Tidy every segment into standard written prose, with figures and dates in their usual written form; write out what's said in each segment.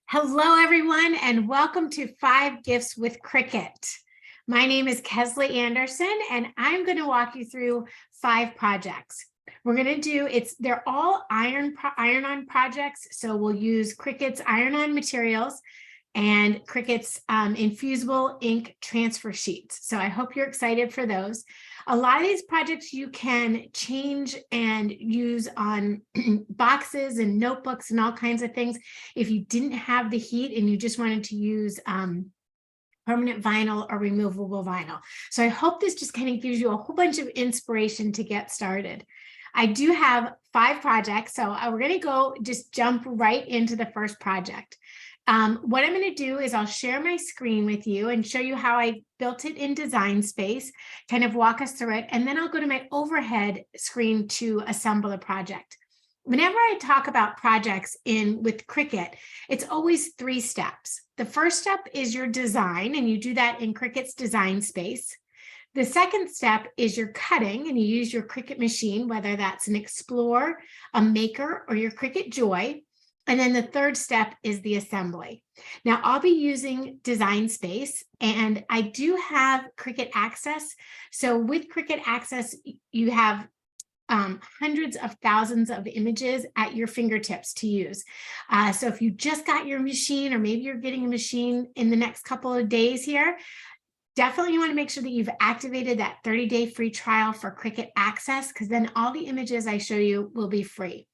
Hello, everyone, and welcome to 5 Gifts with Cricut. My name is Kesley Anderson, and I'm going to walk you through 5 projects. We're going to do, they're all iron-on projects, so we'll use Cricut's iron-on materials and Cricut's Infusible Ink Transfer Sheets. So I hope you're excited for those. A lot of these projects you can change and use on boxes and notebooks and all kinds of things. If you didn't have the heat and you just wanted to use permanent vinyl or removable vinyl. So I hope this just kind of gives you a whole bunch of inspiration to get started. I do have 5 projects, so we're going to just jump right into the first project. What I'm going to do is I'll share my screen with you and show you how I built it in Design Space, kind of walk us through it, and then I'll go to my overhead screen to assemble the project. Whenever I talk about projects with Cricut, it's always 3 steps. The first step is your design, and you do that in Cricut's Design Space. The second step is your cutting, and you use your Cricut machine, whether that's an Explore, a Maker, or your Cricut Joy. And then the third step is the assembly. Now I'll be using Design Space, and I do have Cricut Access. So with Cricut Access, you have hundreds of thousands of images at your fingertips to use. So if you just got your machine, or maybe you're getting a machine in the next couple of days here, definitely you want to make sure that you've activated that 30-day free trial for Cricut Access, because then all the images I show you will be free.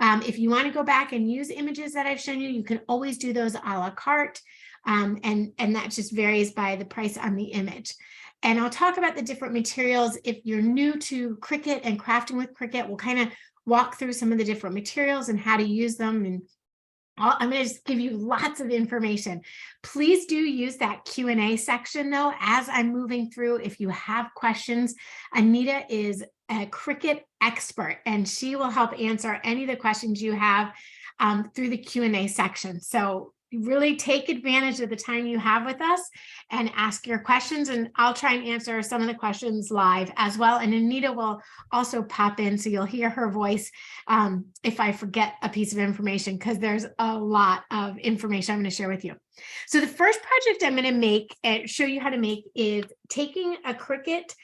If you want to go back and use images that I've shown you, you can always do those a la carte, and that just varies by the price on the image. And I'll talk about the different materials. If you're new to Cricut and crafting with Cricut, we'll kind of walk through some of the different materials and how to use them. And I'm going to just give you lots of information. Please do use that Q&A section, though, as I'm moving through. If you have questions, Anita is a Cricut expert, and she will help answer any of the questions you have through the Q&A section. So really take advantage of the time you have with us and ask your questions, and I'll try and answer some of the questions live as well. And Anita will also pop in, so you'll hear her voice if I forget a piece of information, because there's a lot of information I'm going to share with you. So the first project I'm going to make and show you how to make is taking a Cricut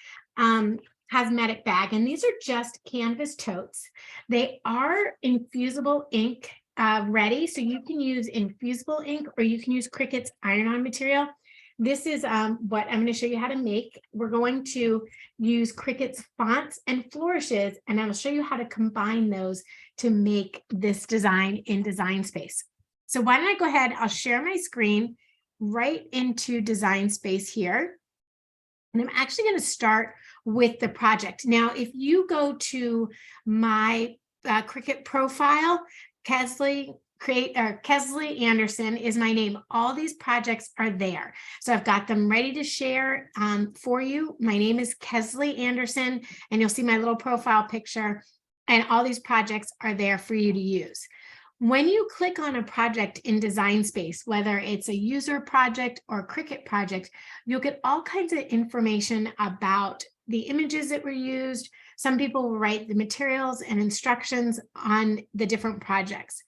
cosmetic bag, and these are just canvas totes. They are infusible ink ready, so you can use infusible ink or you can use Cricut's iron-on material. This is what I'm going to show you how to make. We're going to use Cricut's fonts and flourishes, and I'll show you how to combine those to make this design in Design Space. So why don't I go ahead, I'll share my screen right into Design Space here. And I'm actually going to start with the project. Now, if you go to my Cricut profile, Kesley Anderson is my name. All these projects are there. So I've got them ready to share for you. My name is Kesley Anderson, and you'll see my little profile picture, and all these projects are there for you to use. When you click on a project in Design Space, whether it's a user project or a Cricut project, you'll get all kinds of information about the images that were used. Some people will write the materials and instructions on the different projects.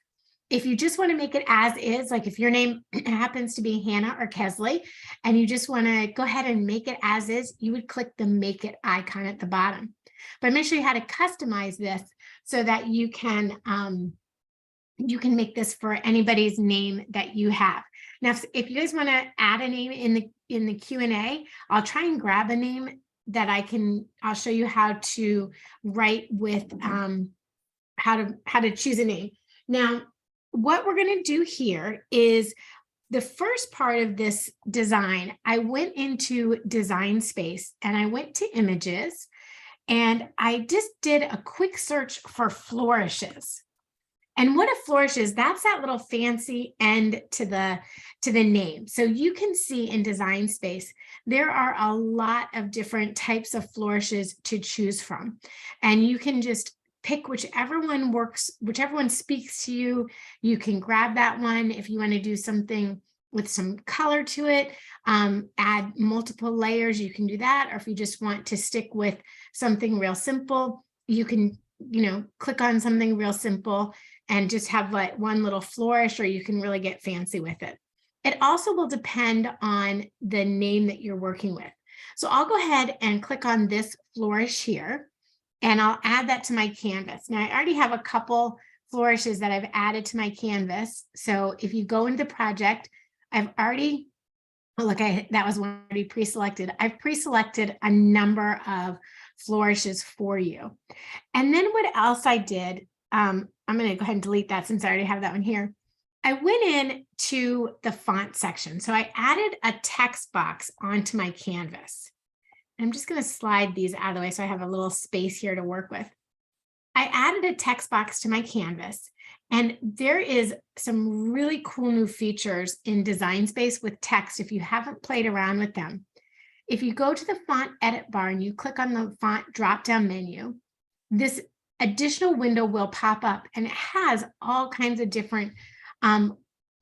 If you just want to make it as is, like if your name happens to be Hannah or Kesley, and you just want to go ahead and make it as is, you would click the Make It icon at the bottom. But I'm going to show you how to customize this so that you can make this for anybody's name that you have. Now, if you guys want to add a name in the Q&A, I'll try and grab a name that I'll show you how to write with how to choose a name. Now, what we're going to do here is the first part of this design. I went into Design Space and I went to Images, and I just did a quick search for flourishes. And what a flourish is, that's that little fancy end to the name. So you can see in Design Space, there are a lot of different types of flourishes to choose from. And you can just pick whichever one works, whichever one speaks to you. You can grab that one if you want to do something with some color to it, add multiple layers, you can do that. Or if you just want to stick with something real simple, you can, click on something real simple, and just have like one little flourish, or you can really get fancy with it. It also will depend on the name that you're working with. So I'll go ahead and click on this flourish here, and I'll add that to my canvas. Now I already have a couple flourishes that I've added to my canvas. So if you go into the project, I've already, oh, look, that was already pre-selected. I've pre-selected a number of flourishes for you. And then what else I did, I'm going to go ahead and delete that since I already have that one here. I went in to the font section. So I added a text box onto my canvas. I'm just going to slide these out of the way so I have a little space here to work with. I added a text box to my canvas, and there is some really cool new features in Design Space with text if you haven't played around with them. If you go to the font edit bar and you click on the font drop-down menu, this additional window will pop up, and it has all kinds of different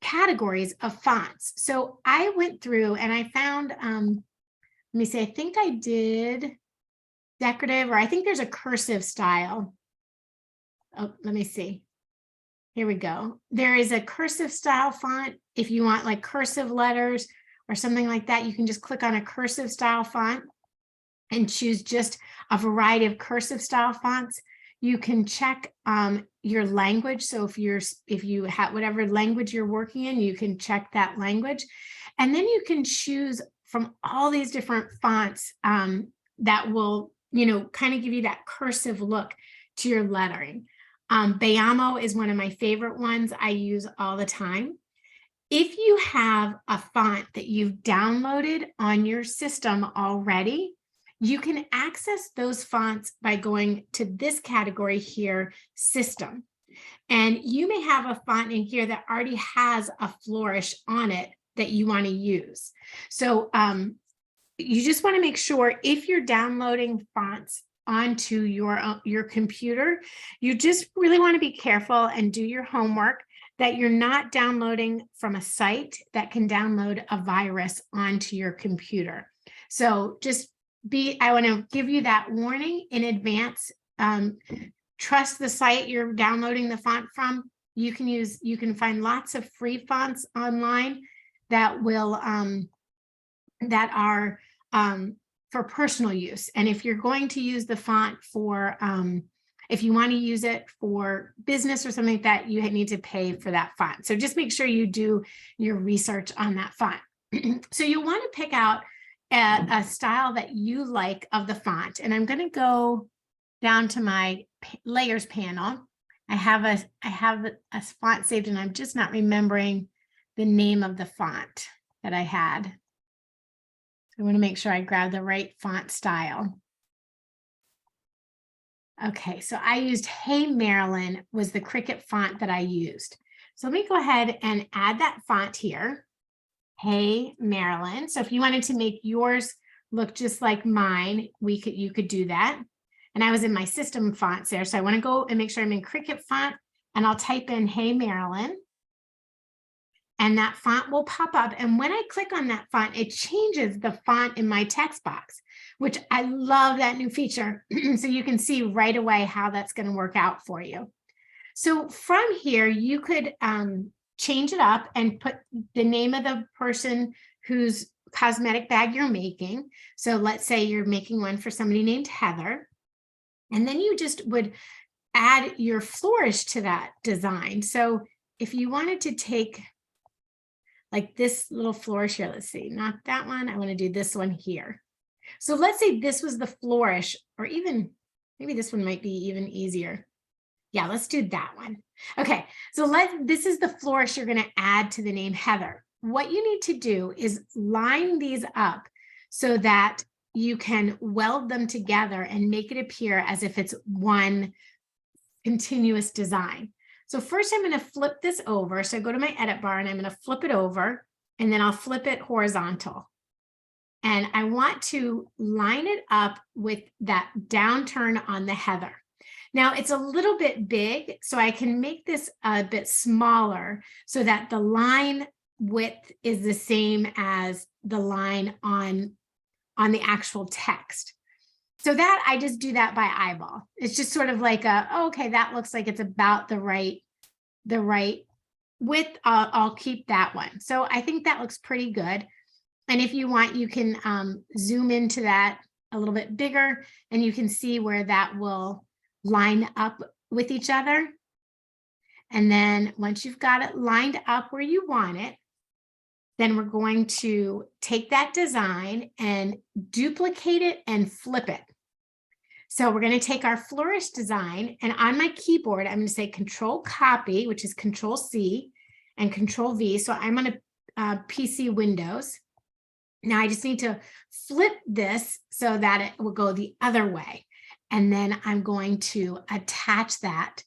categories of fonts. So I went through and I found, let me see, I think I did decorative, or I think there's a cursive style. Oh, let me see. Here we go. There is a cursive style font. If you want like cursive letters or something like that, you can just click on a cursive style font and choose just a variety of cursive style fonts. You can check your language. So if you have whatever language you're working in, you can check that language. And then you can choose from all these different fonts that will, kind of give you that cursive look to your lettering. Bayamo is one of my favorite ones I use all the time. If you have a font that you've downloaded on your system already, you can access those fonts by going to this category here, System. And you may have a font in here that already has a flourish on it that you want to use. So you just want to make sure if you're downloading fonts onto your computer, you just really want to be careful and do your homework that you're not downloading from a site that can download a virus onto your computer. So just I want to give you that warning in advance. Trust the site you're downloading the font from. You can find lots of free fonts online that will that are for personal use. And if you're going to use the font for, if you want to use it for business or something like that, you need to pay for that font. So just make sure you do your research on that font. So you want to pick out a style that you like of the font. And I'm going to go down to my layers panel. I have a font saved, and I'm just not remembering the name of the font that I had. I want to make sure I grab the right font style. Okay, so I used Hey Marilyn was the Cricut font that I used. So let me go ahead and add that font here. Hey Marilyn. So if you wanted to make yours look just like mine, you could do that. And I was in my system fonts there. So I want to go and make sure I'm in Cricut font, and I'll type in Hey Marilyn. And that font will pop up. And when I click on that font, it changes the font in my text box, which I love that new feature. So you can see right away how that's going to work out for you. So from here, you could change it up and put the name of the person whose cosmetic bag you're making. So let's say you're making one for somebody named Heather. And then you just would add your flourish to that design. So if you wanted to take like this little flourish here, let's see, not that one. I want to do this one here. So let's say this was the flourish, or even maybe this one might be even easier. Yeah, let's do that one. Okay, so this is the flourish you're going to add to the name Heather. What you need to do is line these up so that you can weld them together and make it appear as if it's one continuous design. So first I'm going to flip this over. So I go to my edit bar and I'm going to flip it over, and then I'll flip it horizontal. And I want to line it up with that downturn on the Heather. Now it's a little bit big, so I can make this a bit smaller so that the line width is the same as the line on the actual text. So that I just do that by eyeball. It's just sort of like okay, that looks like it's about the right the right width, I'll keep that one. So I think that looks pretty good. And if you want, you can zoom into that a little bit bigger, and you can see where that will line up with each other. And then once you've got it lined up where you want it, then we're going to take that design and duplicate it and flip it. So we're going to take our flourish design, and on my keyboard, I'm going to say Control Copy, which is Control C, and Control V. So I'm on a PC Windows. Now I just need to flip this so that it will go the other way. And then I'm going to attach that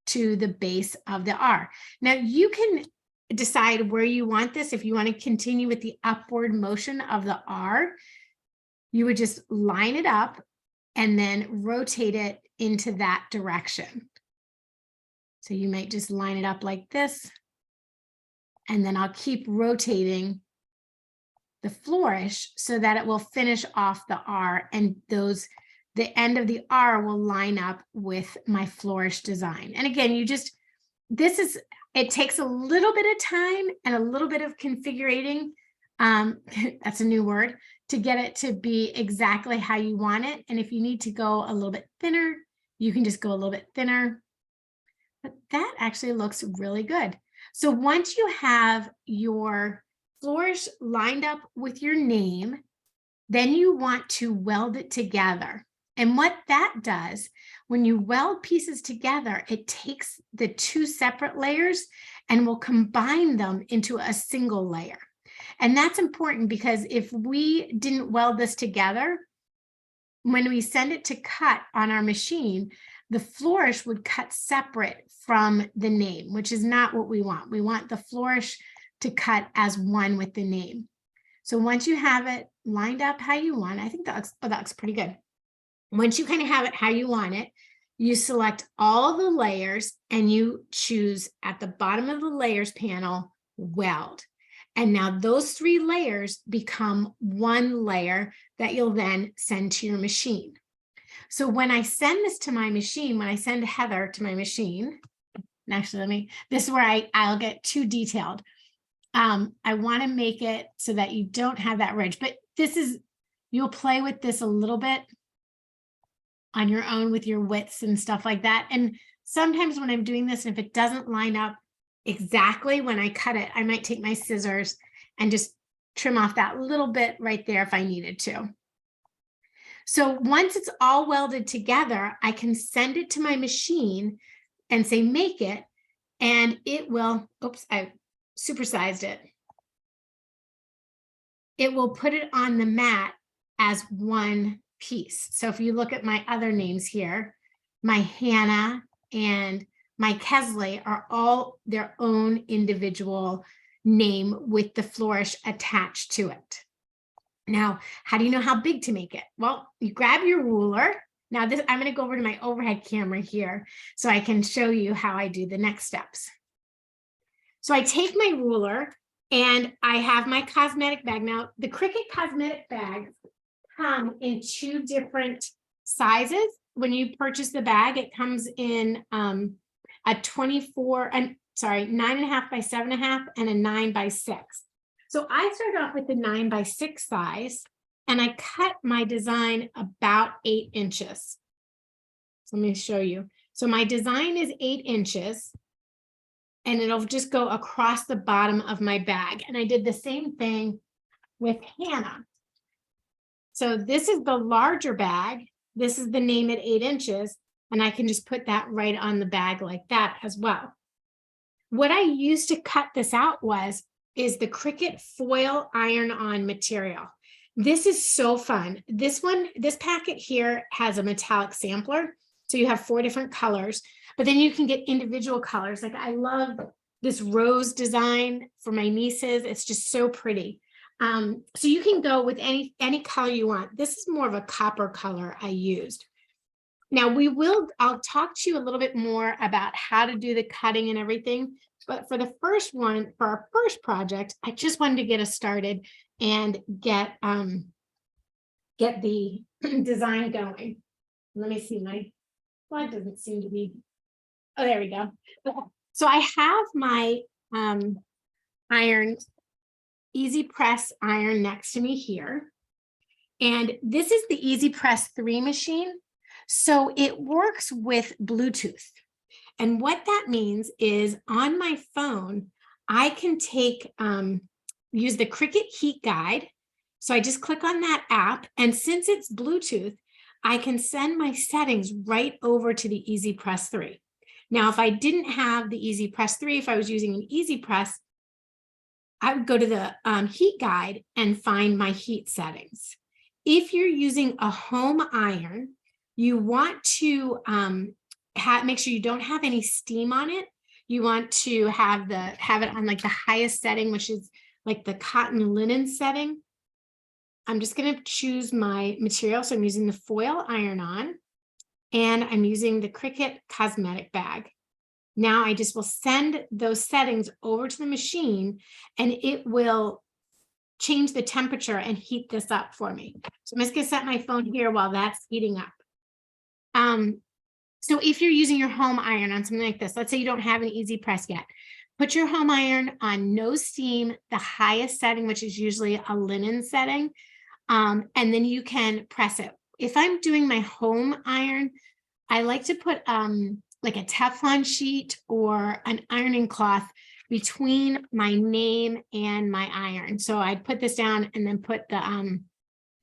to the base of the R. Now you can decide where you want this. If you want to continue with the upward motion of the R, you would just line it up and then rotate it into that direction. So you might just line it up like this, and then I'll keep rotating the flourish so that it will finish off the R, and the end of the R will line up with my flourish design. And again, it takes a little bit of time and a little bit of configuring. That's a new word, to get it to be exactly how you want it. And if you need to go a little bit thinner, you can just go a little bit thinner. But that actually looks really good. So once you have your flourish lined up with your name, then you want to weld it together. And what that does, when you weld pieces together, it takes the two separate layers and will combine them into a single layer. And that's important because if we didn't weld this together, when we send it to cut on our machine, the flourish would cut separate from the name, which is not what we want. We want the flourish to cut as one with the name. So once you have it lined up how you want, I think that looks pretty good. Once you kind of have it how you want it, you select all the layers and you choose at the bottom of the layers panel, weld. And now those 3 layers become one layer that you'll then send to your machine. So when I send this to my machine, when I send Heather to my machine, and actually this is where I'll get too detailed. I want to make it so that you don't have that ridge, but you'll play with this a little bit on your own with your widths and stuff like that. And sometimes when I'm doing this, and if it doesn't line up exactly when I cut it, I might take my scissors and just trim off that little bit right there if I needed to. So once it's all welded together, I can send it to my machine and say, make it, and it will, oops, I supersized it. It will put it on the mat as one piece. So if you look at my other names here, my Hannah and my Kesley are all their own individual name with the flourish attached to it. Now, how do you know how big to make it? Well, you grab your ruler. Now I'm going to go over to my overhead camera here so I can show you how I do the next steps. So I take my ruler and I have my cosmetic bag. Now, the Cricut cosmetic bags come in 2 different sizes. When you purchase the bag, it comes in a 9.5 by 7.5 and a 9 by 6. So I started off with the 9 by 6 size, and I cut my design about 8 inches. So let me show you. So my design is 8 inches, and it'll just go across the bottom of my bag. And I did the same thing with Hannah. So this is the larger bag. This is the name at 8 inches, and I can just put that right on the bag like that as well. What I used to cut this out is the Cricut foil iron-on material. This is so fun. This packet here has a metallic sampler. So you have 4 different colors, but then you can get individual colors. Like I love this rose design for my nieces. It's just so pretty. So you can go with any color you want. This is more of a copper color I used. Now I'll talk to you a little bit more about how to do the cutting and everything. But for the first one, for our first project, I just wanted to get us started and get the design going. Let me see, my slide doesn't seem to be, oh, there we go. So I have my iron, Easy Press iron next to me here. And this is the Easy Press 3 machine. So it works with Bluetooth. And what that means is on my phone, I can use the Cricut Heat Guide. So I just click on that app. And since it's Bluetooth, I can send my settings right over to the Easy Press 3. Now, if I didn't have the Easy Press 3, if I was using an Easy Press, I would go to the heat guide and find my heat settings. If you're using a home iron, you want to make sure you don't have any steam on it. You want to have it on like the highest setting, which is like the cotton linen setting. I'm just going to choose my material. So I'm using the foil iron-on, and I'm using the Cricut Cosmetic bag. Now I just will send those settings over to the machine, and it will change the temperature and heat this up for me. So I'm just going to set my phone here while that's heating up. So if you're using your home iron on something like this, let's say you don't have an Easy Press yet, put your home iron on no steam, the highest setting, which is usually a linen setting, and then you can press it. If I'm doing my home iron, I like to put like a Teflon sheet or an ironing cloth between my name and my iron. So I'd put this down and then put the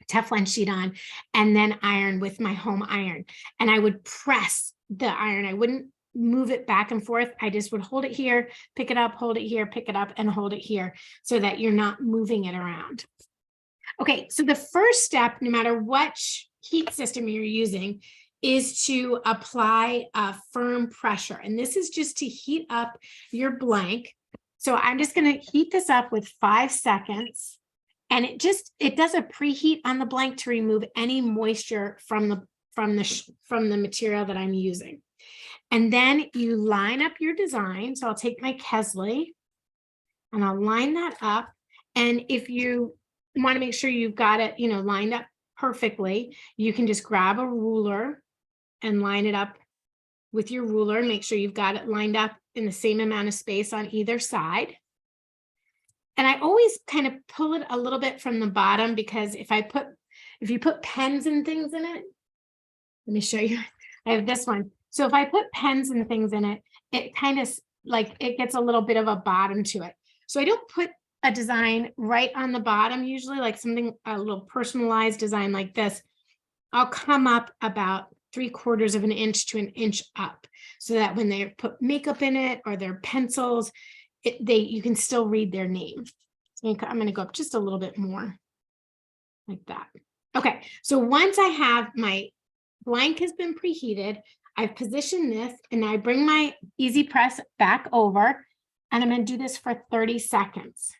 Teflon sheet on and then iron with my home iron. And I would press the iron. I wouldn't move it back and forth. I just would hold it here, pick it up, hold it here, pick it up, and hold it here so that you're not moving it around. Okay, so the first step, no matter what heat system you're using, is to apply a firm pressure. And this is just to heat up your blank. So I'm just going to heat this up with 5 seconds. And it does a preheat on the blank to remove any moisture from the material that I'm using. And then you line up your design. So I'll take my Kesley and I'll line that up. And if you want to make sure you've got it, lined up perfectly, you can just grab a ruler and line it up with your ruler. Make sure you've got it lined up in the same amount of space on either side. And I always kind of pull it a little bit from the bottom, because if you put pens and things in it, let me show you. I have this one. So if I put pens and things in it, it kind of like it gets a little bit of a bottom to it. So I don't put a design right on the bottom, usually like a little personalized design like this. I'll come up about 3/4 of an inch to an inch up, so that when they put makeup in it or their pencils, you can still read their name. So I'm going to go up just a little bit more like that. Okay, so once I have my blank has been preheated, I've positioned this, and I bring my Easy Press back over, and I'm going to do this for 30 seconds.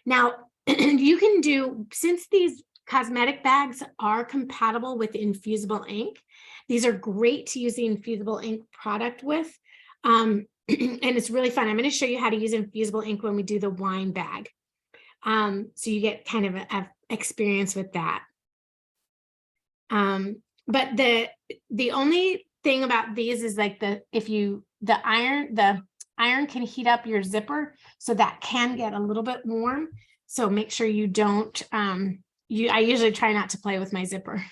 Now, you can do, since these cosmetic bags are compatible with Infusible ink, these are great to use the Infusible ink product with. And it's really fun. I'm going to show you how to use Infusible ink when we do the wine bag. So you get kind of an experience with that. But the only thing about these is like the iron can heat up your zipper, so that can get a little bit warm. So make sure you don't, I usually try not to play with my zipper.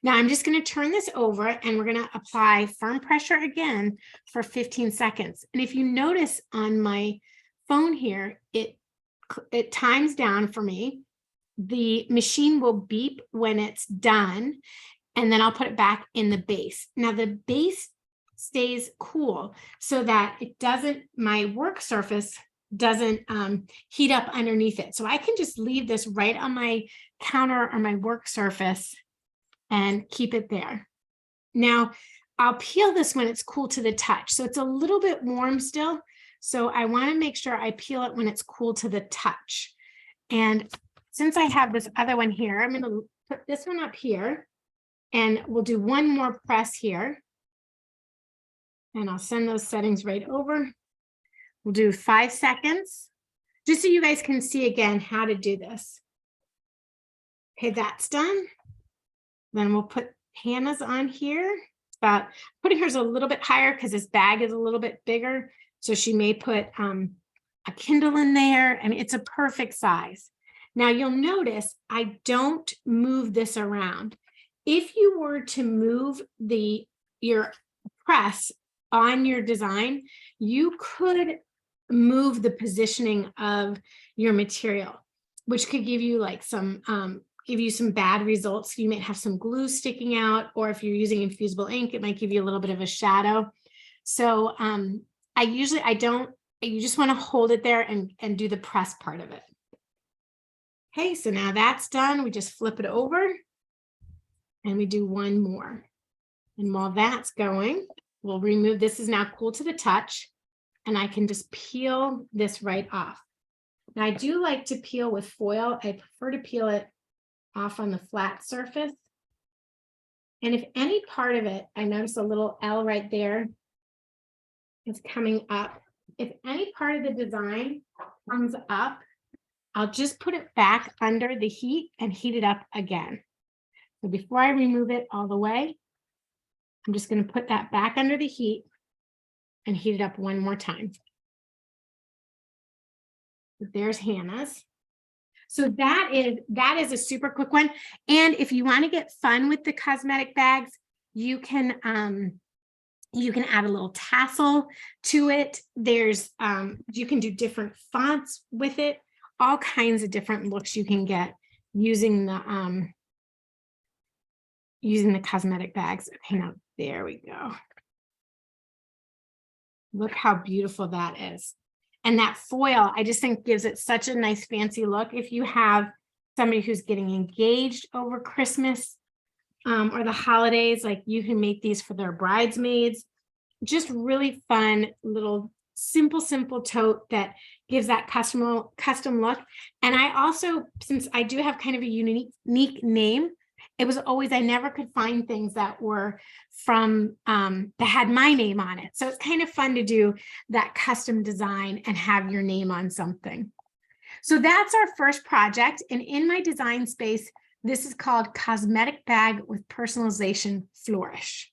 Now I'm just going to turn this over, and we're going to apply firm pressure again for 15 seconds. And if you notice on my phone here, it times down for me. The machine will beep when it's done, and then I'll put it back in the base. Now the base stays cool so that my work surface doesn't heat up underneath it. So I can just leave this right on my counter or my work surface and keep it there. Now I'll peel this when it's cool to the touch. So it's a little bit warm still. So I want to make sure I peel it when it's cool to the touch. And since I have this other one here, I'm going to put this one up here, and we'll do one more press here. And I'll send those settings right over. We'll do 5 seconds, just so you guys can see again how to do this. Okay, that's done. Then we'll put Hannah's on here. about putting hers a little bit higher because this bag is a little bit bigger. So she may put a Kindle in there, and it's a perfect size. Now you'll notice I don't move this around. If you were to move your press on your design, you could move the positioning of your material, which could give you like some bad results. You might have some glue sticking out, or if you're using infusible ink, it might give you a little bit of a shadow. So you just want to hold it there and do the press part of it. Okay, so now that's done. We just flip it over and we do one more. And while that's going, we'll remove, this is now cool to the touch, and I can just peel this right off. Now I do like to peel with foil. I prefer to peel it off on the flat surface. And if any part of it, I notice a little L right there, is coming up. If any part of the design comes up, I'll just put it back under the heat and heat it up again. So before I remove it all the way, I'm just going to put that back under the heat and heat it up one more time. There's Hannah's. So that is a super quick one. And if you want to get fun with the cosmetic bags, you can add a little tassel to it. There's you can do different fonts with it, all kinds of different looks you can get using the cosmetic bags. Okay, now there we go. Look how beautiful that is. And that foil, I just think gives it such a nice fancy look. If you have somebody who's getting engaged over Christmas or the holidays, like you can make these for their bridesmaids. Just really fun little simple tote that gives that custom look. And I also, since I do have kind of a unique name, it was always, I never could find things that were from, that had my name on it. So it's kind of fun to do that custom design and have your name on something. So that's our first project. And in my design space, this is called Cosmetic Bag with Personalization Flourish.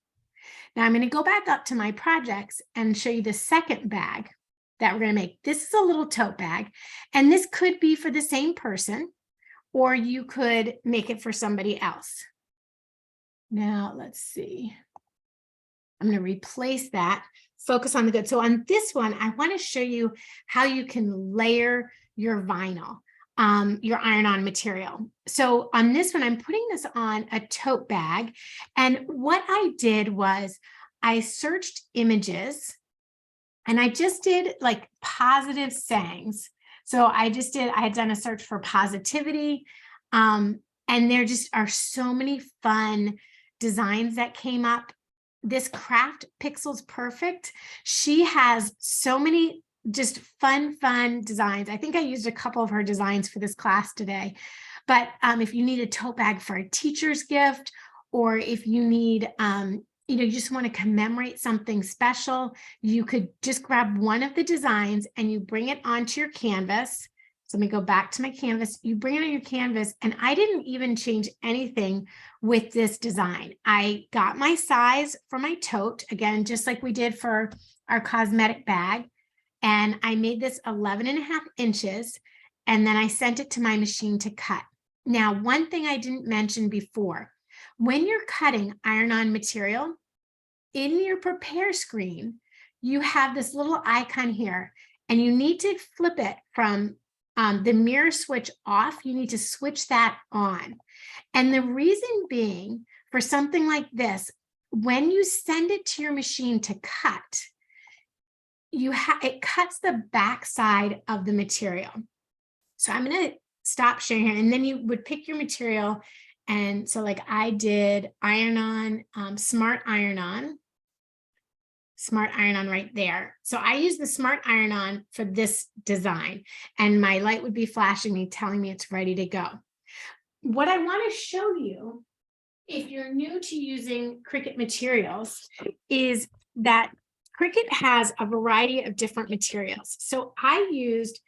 Now I'm going to go back up to my projects and show you the second bag that we're going to make. This is a little tote bag, and this could be for the same person, or you could make it for somebody else. Now, let's see. I'm going to replace that, focus on the good. So on this one, I want to show you how you can layer your vinyl, your iron-on material. So on this one, I'm putting this on a tote bag. And what I did was I searched images, and I just did like positive sayings. So I had done a search for positivity, and there just are so many fun designs that came up. This Craft Pixels Perfect, she has so many just fun designs. I think I used a couple of her designs for this class today. But if you need a tote bag for a teacher's gift, or if you need you just want to commemorate something special, you could just grab one of the designs and you bring it onto your canvas. So let me go back to my canvas. You bring it on your canvas, and I didn't even change anything with this design. I got my size for my tote, again, just like we did for our cosmetic bag. And I made this 11.5 inches, and then I sent it to my machine to cut. Now, one thing I didn't mention before, when you're cutting iron-on material, in your prepare screen, you have this little icon here, and you need to flip it from the mirror switch off. You need to switch that on. And the reason being, for something like this, when you send it to your machine to cut, it cuts the back side of the material. So I'm going to stop sharing here, and then you would pick your material. And so like I did iron-on, smart iron-on right there. So I use the smart iron-on for this design, and my light would be flashing me, telling me it's ready to go. What I want to show you, if you're new to using Cricut materials, is that Cricut has a variety of different materials. So I used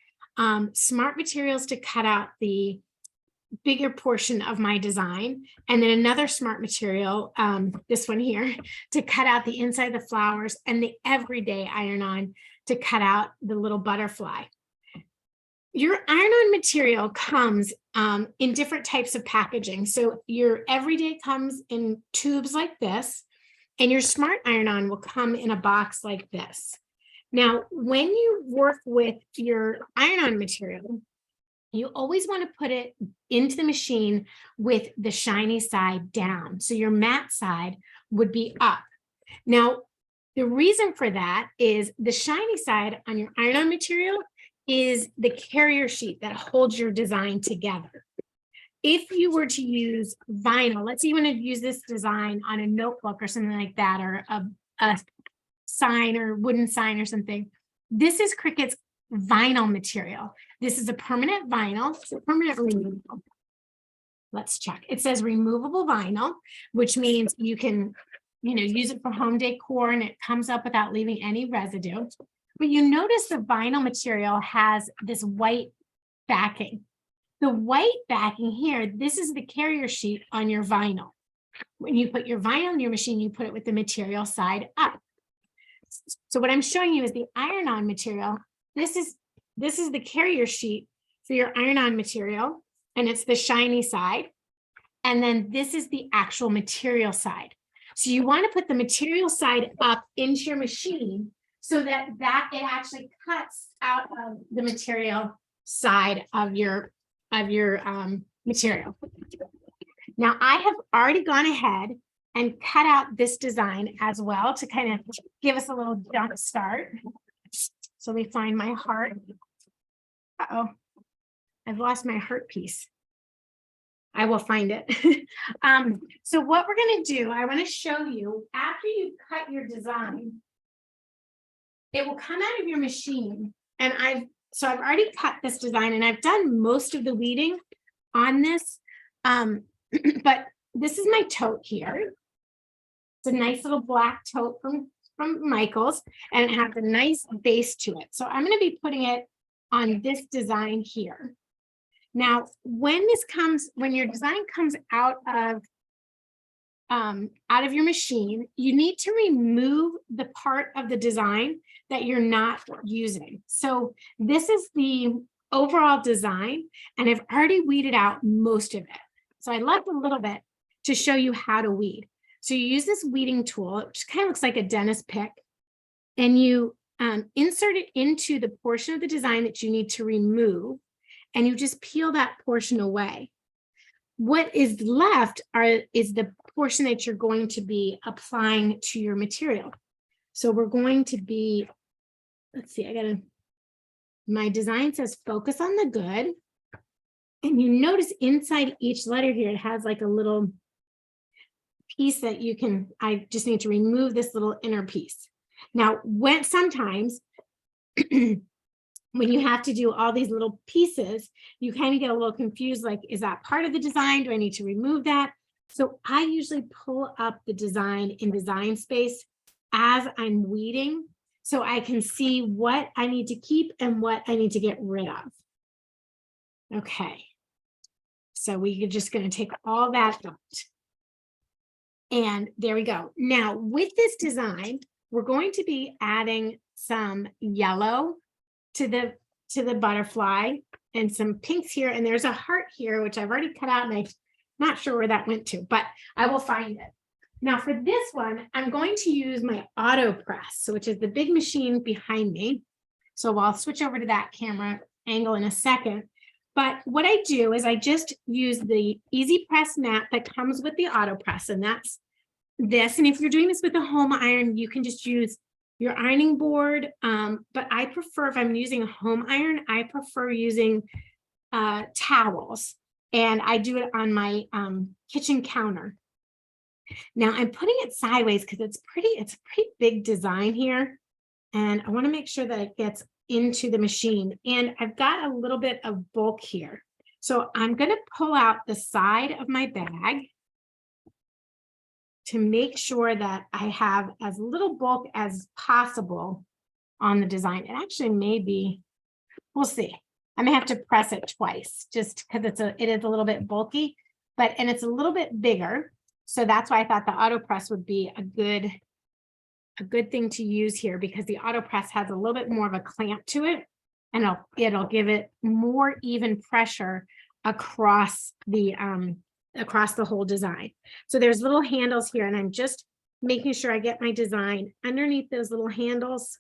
smart materials to cut out the bigger portion of my design, and then another smart material, this one here, to cut out the inside of the flowers, and the everyday iron-on to cut out the little butterfly. Your iron-on material comes in different types of packaging. So your everyday comes in tubes like this, and your smart iron-on will come in a box like this. Now, when you work with your iron-on material, you always want to put it into the machine with the shiny side down. So your matte side would be up. Now, the reason for that is the shiny side on your iron-on material is the carrier sheet that holds your design together. If you were to use vinyl, let's say you want to use this design on a notebook or something like that, or a sign or wooden sign or something, this is Cricut's vinyl material. This is a permanent vinyl, so permanent removable. Let's check. It says removable vinyl, which means you can, use it for home decor and it comes up without leaving any residue. But you notice the vinyl material has this white backing. The white backing here, this is the carrier sheet on your vinyl. When you put your vinyl in your machine, you put it with the material side up. So what I'm showing you is the iron-on material. This is the carrier sheet for your iron-on material, and it's the shiny side. And then this is the actual material side. So you want to put the material side up into your machine so that it actually cuts out of the material side of your material. Now I have already gone ahead and cut out this design as well to kind of give us a little jump start. So let me find my heart. Uh-oh, I've lost my heart piece. I will find it. So what we're going to do, I want to show you after you cut your design, it will come out of your machine. And I've already cut this design and I've done most of the weeding on this. But this is my tote here. It's a nice little black tote from Michael's, and it has a nice base to it. So I'm going to be putting it on this design here. Now, when your design comes out of your machine, you need to remove the part of the design that you're not using. So this is the overall design, and I've already weeded out most of it. So I left a little bit to show you how to weed. So you use this weeding tool, which kind of looks like a dentist pick, and you insert it into the portion of the design that you need to remove, and you just peel that portion away. What is left is the portion that you're going to be applying to your material. So we're going to be, let's see, my design says focus on the good. And you notice inside each letter here, it has like a little piece that I just need to remove this little inner piece. Now, sometimes when you have to do all these little pieces, you kind of get a little confused, like, is that part of the design? Do I need to remove that? So I usually pull up the design in Design Space as I'm weeding, so I can see what I need to keep and what I need to get rid of. Okay, so we're just going to take all that out. And there we go. Now, with this design, we're going to be adding some yellow to the butterfly and some pinks here. And there's a heart here, which I've already cut out, and I'm not sure where that went to, but I will find it. Now for this one, I'm going to use my auto press, which is the big machine behind me. So I'll switch over to that camera angle in a second. But what I do is I just use the Easy Press mat that comes with the auto press, and that's this. And if you're doing this with a home iron, you can just use your ironing board. But I prefer, if I'm using a home iron, I prefer using towels, and I do it on my kitchen counter. Now I'm putting it sideways because it's a pretty big design here, and I want to make sure that it gets into the machine. And I've got a little bit of bulk here, so I'm going to pull out the side of my bag to make sure that I have as little bulk as possible on the design. It actually may be, we'll see. I'm gonna have to press it twice just because it is a little bit bulky, and it's a little bit bigger. So that's why I thought the auto press would be a good thing to use here, because the auto press has a little bit more of a clamp to it, and it'll give it more even pressure across the whole design. So there's little handles here, and I'm just making sure I get my design underneath those little handles.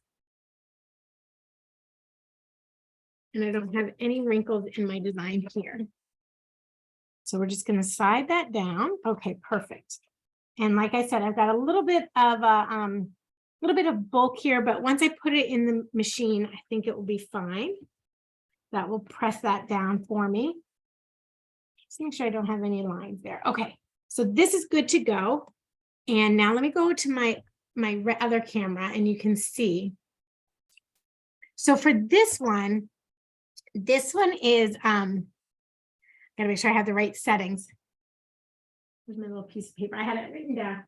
And I don't have any wrinkles in my design here. So we're just going to slide that down. Okay, perfect. And like I said, I've got a little bit of bulk here, but once I put it in the machine, I think it will be fine. That will press that down for me. Just make sure I don't have any lines there. Okay, so this is good to go. And now let me go to my other camera and you can see. So for this one is, gotta make sure I have the right settings. Here's my little piece of paper. I had it written down.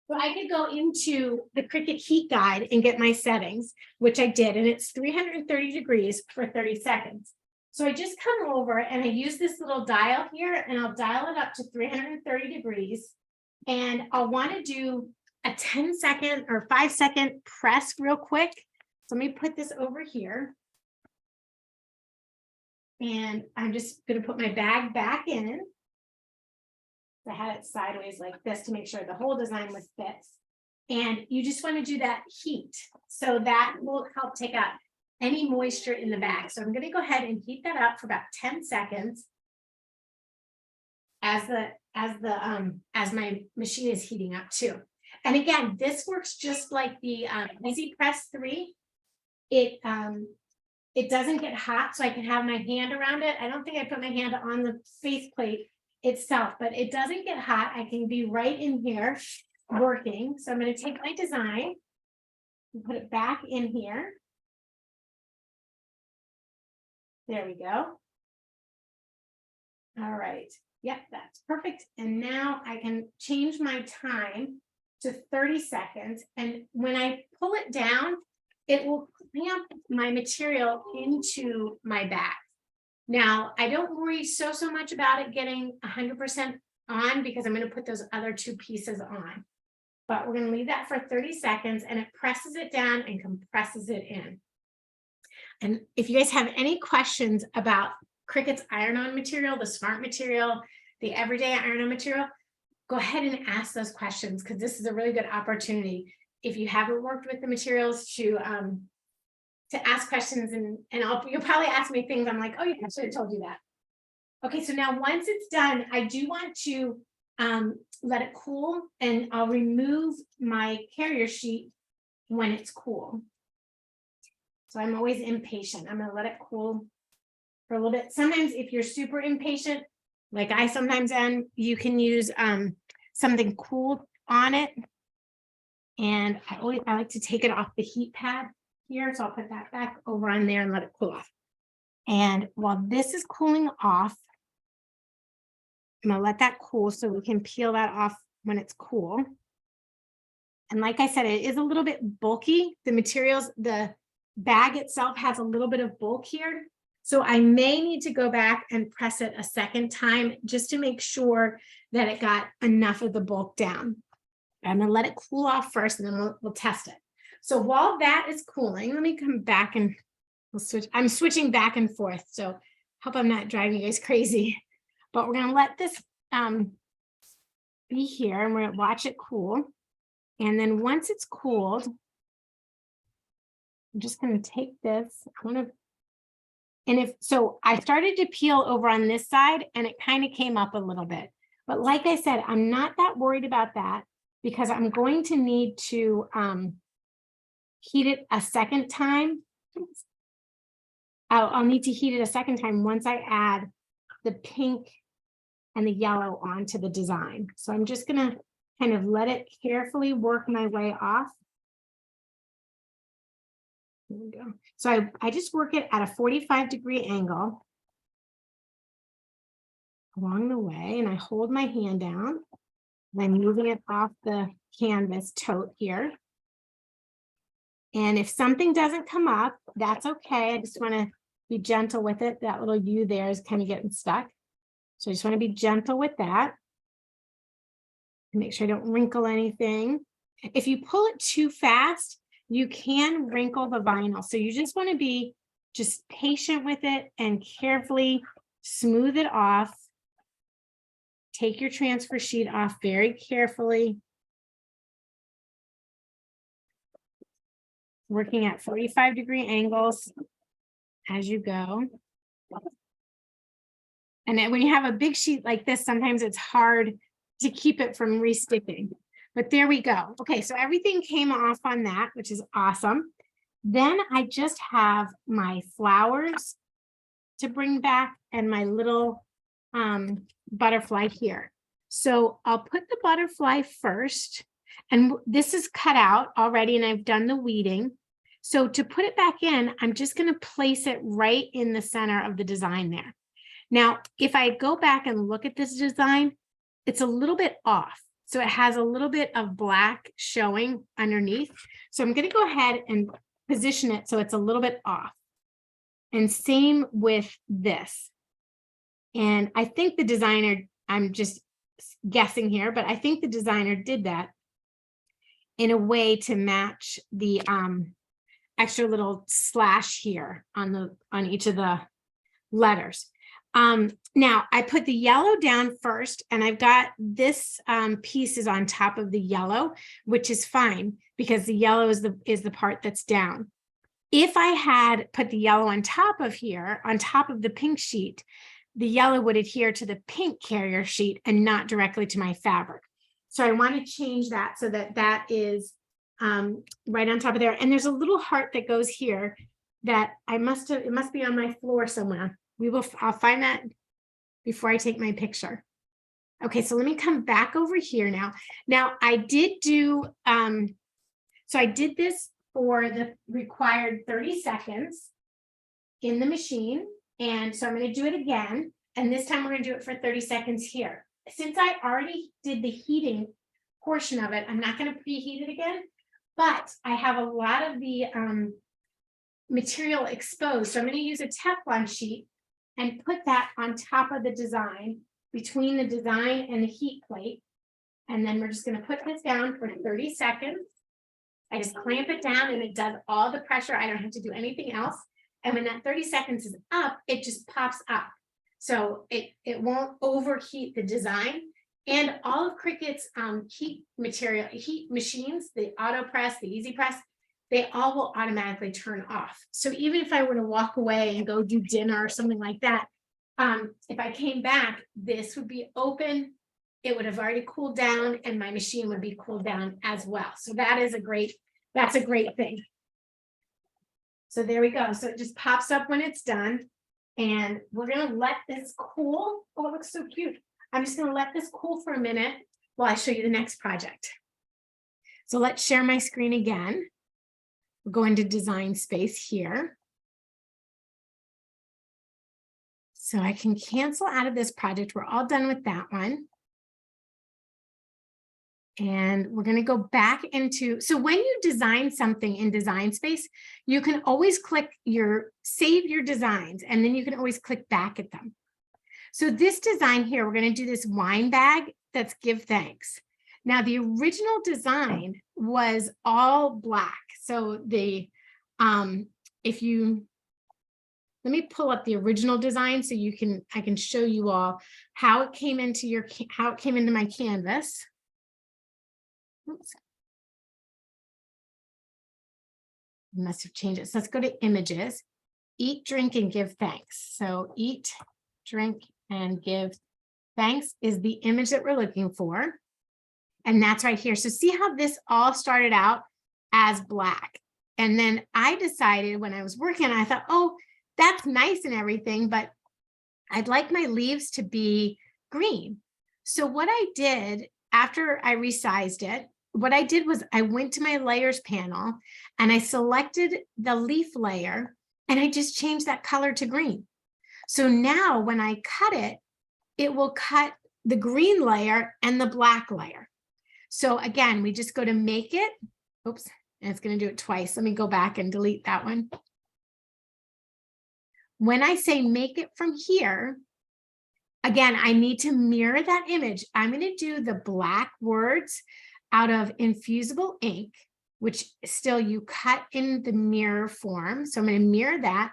So I could go into the Cricut heat guide and get my settings, which I did, and it's 330 degrees for 30 seconds. So I just come over and I use this little dial here, and I'll dial it up to 330 degrees. And I'll want to do a 10-second or 5-second press real quick. So let me put this over here. And I'm just going to put my bag back in. I had it sideways like this to make sure the whole design was fit. And you just want to do that heat. So that will help take out any moisture in the bag. So I'm going to go ahead and heat that up for about 10 seconds as my machine is heating up too. And again, this works just like the Easy Press 3. It doesn't get hot, so I can have my hand around it. I don't think I put my hand on the faceplate itself, but it doesn't get hot. I can be right in here working. So I'm going to take my design and put it back in here. There we go. All right. Yep, that's perfect. And now I can change my time to 30 seconds. And when I pull it down, it will clamp my material into my bag. Now, I don't worry so much about it getting 100% on, because I'm going to put those other two pieces on. But we're going to leave that for 30 seconds, and it presses it down and compresses it in. And if you guys have any questions about Cricut's iron-on material, the smart material, the everyday iron-on material, go ahead and ask those questions, because this is a really good opportunity. If you haven't worked with the materials, to ask questions, and you'll probably ask me things I'm like, oh yeah, I should have told you that. Okay, so now once it's done, I do want to let it cool, and I'll remove my carrier sheet when it's cool. So I'm always impatient. I'm gonna let it cool for a little bit. Sometimes if you're super impatient, like I sometimes am, you can use something cool on it. And I like to take it off the heat pad here. So I'll put that back over on there and let it cool off. And while this is cooling off, I'm gonna let that cool so we can peel that off when it's cool. And like I said, it is a little bit bulky. The materials, the bag itself has a little bit of bulk here. So I may need to go back and press it a second time just to make sure that it got enough of the bulk down. I'm gonna let it cool off first, and then we'll test it. So while that is cooling, let me come back and we'll switch. I'm switching back and forth, so hope I'm not driving you guys crazy. But we're gonna let this be here, and we're gonna watch it cool. And then once it's cooled, I'm just gonna take this. So I started to peel over on this side, and it kind of came up a little bit. But like I said, I'm not that worried about that, because I'm going to need to heat it a second time. I'll need to heat it a second time once I add the pink and the yellow onto the design. So I'm just gonna kind of let it carefully work my way off. There we go. So I just work it at a 45-degree angle along the way, and I hold my hand down, and I'm moving it off the canvas tote here. And if something doesn't come up, that's okay. I just want to be gentle with it. That little U there is kind of getting stuck. So I just want to be gentle with that. Make sure I don't wrinkle anything. If you pull it too fast, you can wrinkle the vinyl. So you just want to be just patient with it and carefully smooth it off. Take your transfer sheet off very carefully. Working at 45-degree angles as you go. And then when you have a big sheet like this, sometimes it's hard to keep it from resticking. But there we go. Okay, so everything came off on that, which is awesome. Then I just have my flowers to bring back and my little butterfly here. So I'll put the butterfly first. And this is cut out already, and I've done the weeding. So to put it back in, I'm just going to place it right in the center of the design there. Now, if I go back and look at this design, it's a little bit off. So it has a little bit of black showing underneath. So I'm going to go ahead and position it so it's a little bit off. And same with this. And I think the designer, I'm just guessing here, but I think the designer did that in a way to match the extra little slash here on each of the letters. Now I put the yellow down first, and I've got this piece is on top of the yellow, which is fine because the yellow is the part that's down. If I had put the yellow on top of here, on top of the pink sheet, the yellow would adhere to the pink carrier sheet and not directly to my fabric. So I want to change that so that that is right on top of there. And there's a little heart that goes here that it must be on my floor somewhere. I'll find that before I take my picture. Okay, so let me come back over here now. Now I did do, so I did this for the required 30 seconds in the machine. And so I'm going to do it again. And this time we're going to do it for 30 seconds here. Since I already did the heating portion of it, I'm not going to preheat it again, but I have a lot of the material exposed. So I'm going to use a Teflon sheet and put that on top of the design, between the design and the heat plate. And then we're just going to put this down for 30 seconds. I just clamp it down and it does all the pressure. I don't have to do anything else. And when that 30 seconds is up, it just pops up. So it won't overheat the design. And all of Cricut's heat machines, the auto press, the easy press, they all will automatically turn off. So even if I were to walk away and go do dinner or something like that, if I came back, this would be open. It would have already cooled down and my machine would be cooled down as well. So that's a great thing. So there we go. So it just pops up when it's done. And we're going to let this cool. Oh, it looks so cute. I'm just going to let this cool for a minute while I show you the next project. So let's share my screen again. We'll go into design space here. So I can cancel out of this project. We're all done with that one. And we're going to go back into, so when you design something in design space, you can always save your designs, and then you can always click back at them. So this design here, we're going to do this wine bag that's give thanks. Now the original design was all black. So let me pull up the original design so I can show you all how it came into my canvas. Oops. Must have changed it. So let's go to images. Eat, drink, and give thanks. So eat, drink, and give thanks is the image that we're looking for. And that's right here. So see how this all started out as black. And then I decided when I was working, I thought, oh, that's nice and everything, but I'd like my leaves to be green. So what I did after I resized it, what I did was I went to my layers panel and I selected the leaf layer and I just changed that color to green. So now when I cut it, it will cut the green layer and the black layer. So again, we just go to make it, oops, and it's going to do it twice. Let me go back and delete that one. When I say make it from here, again, I need to mirror that image. I'm going to do the black words out of Infusible ink, which still you cut in the mirror form. So I'm going to mirror that.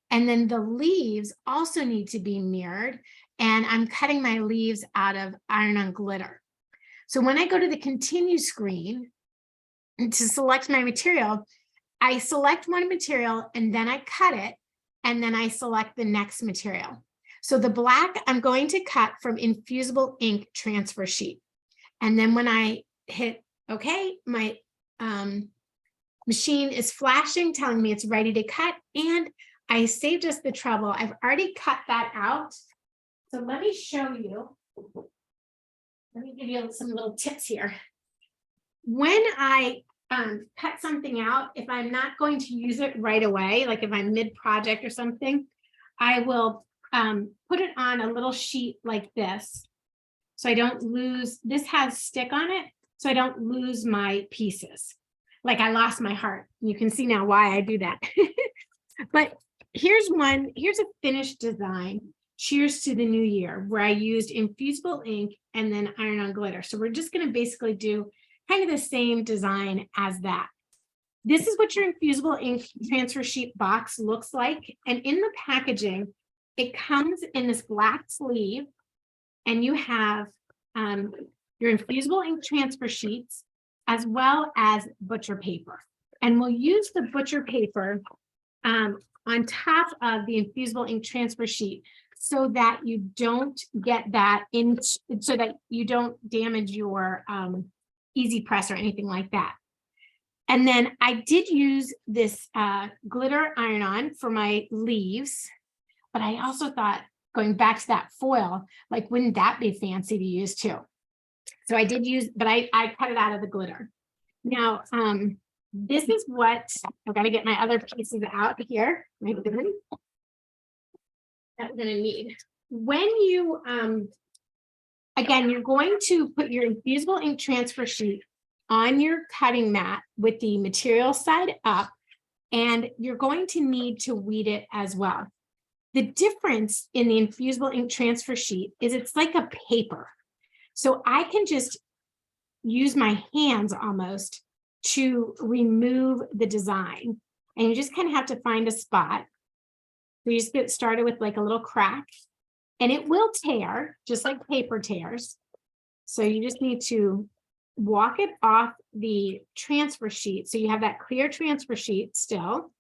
And then the leaves also need to be mirrored. And I'm cutting my leaves out of iron-on glitter. So when I go to the continue screen and to select my material, I select one material and then I cut it. And then I select the next material. So the black I'm going to cut from Infusible Ink Transfer Sheet. And then when I hit OK, my machine is flashing, telling me it's ready to cut. And I saved us the trouble. I've already cut that out. So let me show you. Let me give you some little tips here. When I cut something out, if I'm not going to use it right away, like if I'm mid-project or something, I will put it on a little sheet like this. So I don't lose, this has stick on it, so I don't lose my pieces. Like I lost my heart. You can see now why I do that. But here's a finished design. Cheers to the new year, where I used Infusible ink and then iron-on glitter. So we're just going to basically do kind of the same design as that. This is what your Infusible Ink Transfer Sheet box looks like. And in the packaging, it comes in this black sleeve, and you have your Infusible Ink Transfer Sheets as well as butcher paper. And we'll use the butcher paper on top of the Infusible Ink Transfer Sheet so that you don't get that in, so that you don't damage your easy press or anything like that. And then I did use this glitter iron-on for my leaves, but I also thought, going back to that foil, like, wouldn't that be fancy to use too? So I did use, but I cut it out of the glitter. Now, this is what, I've got to get my other pieces out here. That we're going to need. When you, again, you're going to put your Infusible Ink Transfer Sheet on your cutting mat with the material side up, and you're going to need to weed it as well. The difference in the Infusible Ink Transfer Sheet is it's like a paper. So I can just use my hands almost to remove the design. And you just kind of have to find a spot. So you just get started with like a little crack, and it will tear just like paper tears. So you just need to walk it off the transfer sheet. So you have that clear transfer sheet still,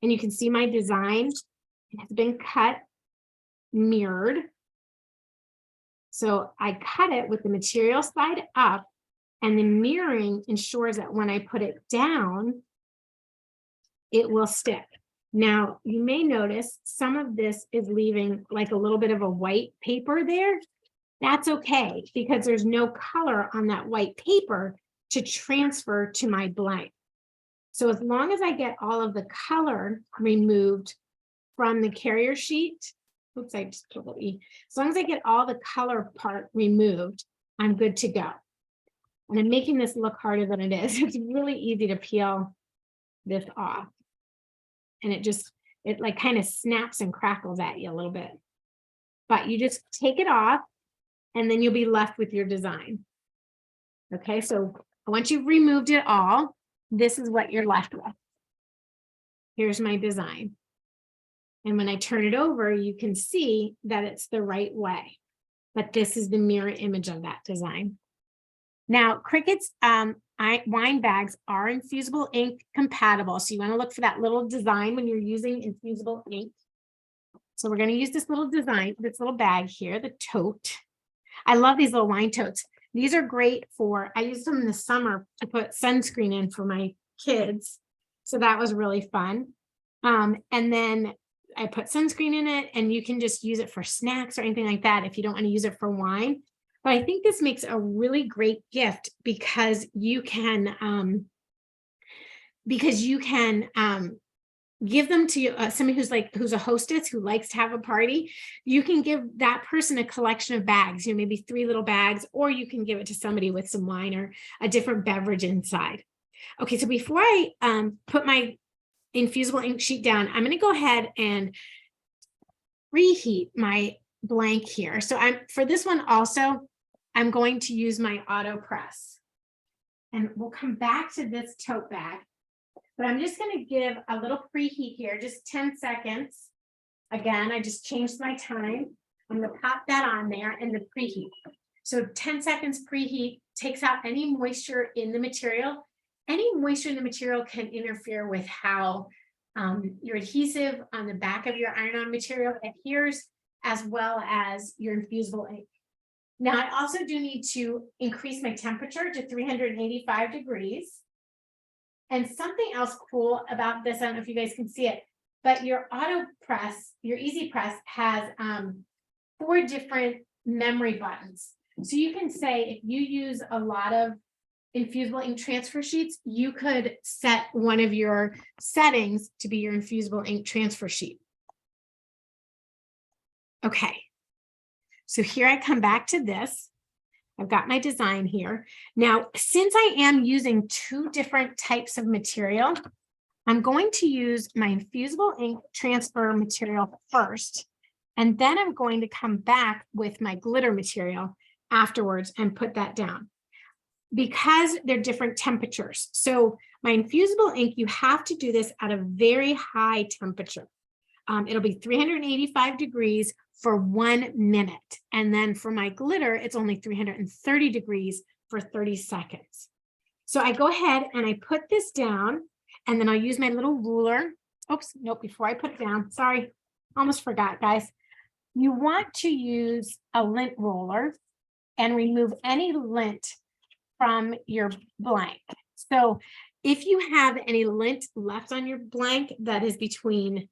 and you can see my design has been cut, mirrored. So I cut it with the material side up, and the mirroring ensures that when I put it down, it will stick. Now, you may notice some of this is leaving like a little bit of a white paper there. That's okay, because there's no color on that white paper to transfer to my blank. So as long as I get all of the color removed from the carrier sheet, oops, I just put E. As long as I get all the color part removed, I'm good to go. And I'm making this look harder than it is. It's really easy to peel this off. And it like kind of snaps and crackles at you a little bit. But you just take it off, and then you'll be left with your design. Okay, so once you've removed it all, this is what you're left with. Here's my design. And when I turn it over, you can see that it's the right way. But this is the mirror image of that design. Now, Cricut's wine bags are Infusible ink compatible. So you want to look for that little design when you're using Infusible ink. So we're going to use this little design, this little bag here, the tote. I love these little wine totes. These are great for, I used them in the summer to put sunscreen in for my kids. So that was really fun. And then I put sunscreen in it, and you can just use it for snacks or anything like that if you don't want to use it for wine. But I think this makes a really great gift because you can give them to somebody who's a hostess who likes to have a party. You can give that person a collection of bags, maybe 3 little bags, or you can give it to somebody with some wine or a different beverage inside. Okay, so before I put my infusible ink sheet down, I'm going to go ahead and reheat my blank here. So for this one also, I'm going to use my auto press. And we'll come back to this tote bag. But I'm just going to give a little preheat here, just 10 seconds. Again, I just changed my time. I'm going to pop that on there and the preheat. So 10 seconds preheat takes out any moisture in the material. Any moisture in the material can interfere with how your adhesive on the back of your iron-on material adheres, as well as your infusible ink. Now, I also do need to increase my temperature to 385 degrees. And something else cool about this, I don't know if you guys can see it, but your auto press, your easy press has 4 different memory buttons. So you can say if you use a lot of infusible ink transfer sheets, you could set one of your settings to be your infusible ink transfer sheet. Okay, so here I come back to this. I've got my design here. Now, since I am using 2 different types of material, I'm going to use my infusible ink transfer material first, and then I'm going to come back with my glitter material afterwards and put that down because they're different temperatures. So my infusible ink, you have to do this at a very high temperature. It'll be 385 degrees for 1 minute. And then for my glitter, it's only 330 degrees for 30 seconds. So I go ahead and I put this down, and then I'll use my little ruler. Oops, nope, before I put it down, sorry, almost forgot, guys. You want to use a lint roller and remove any lint from your blank. So if you have any lint left on your blank that is between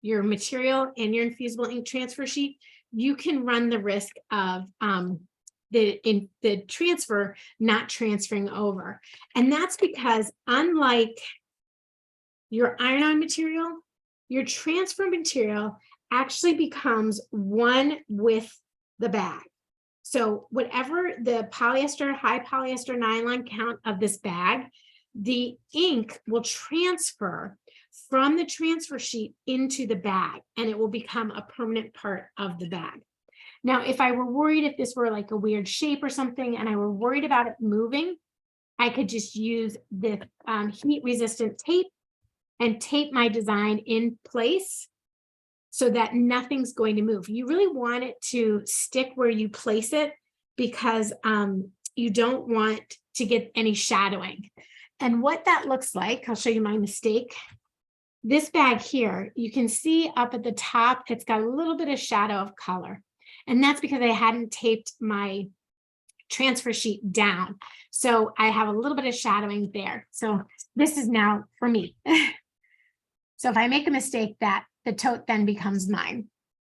your material and your infusible ink transfer sheet, you can run the risk of the transfer not transferring over. And that's because unlike your iron-on material, your transfer material actually becomes one with the bag. So whatever the polyester, high polyester nylon count of this bag, the ink will transfer from the transfer sheet into the bag, and it will become a permanent part of the bag. Now, if I were worried if this were like a weird shape or something, and I were worried about it moving, I could just use the heat-resistant tape and tape my design in place so that nothing's going to move. You really want it to stick where you place it because you don't want to get any shadowing. And what that looks like, I'll show you my mistake. This bag here, you can see up at the top, it's got a little bit of shadow of color. And that's because I hadn't taped my transfer sheet down. So I have a little bit of shadowing there. So this is now for me. So if I make a mistake, that the tote then becomes mine.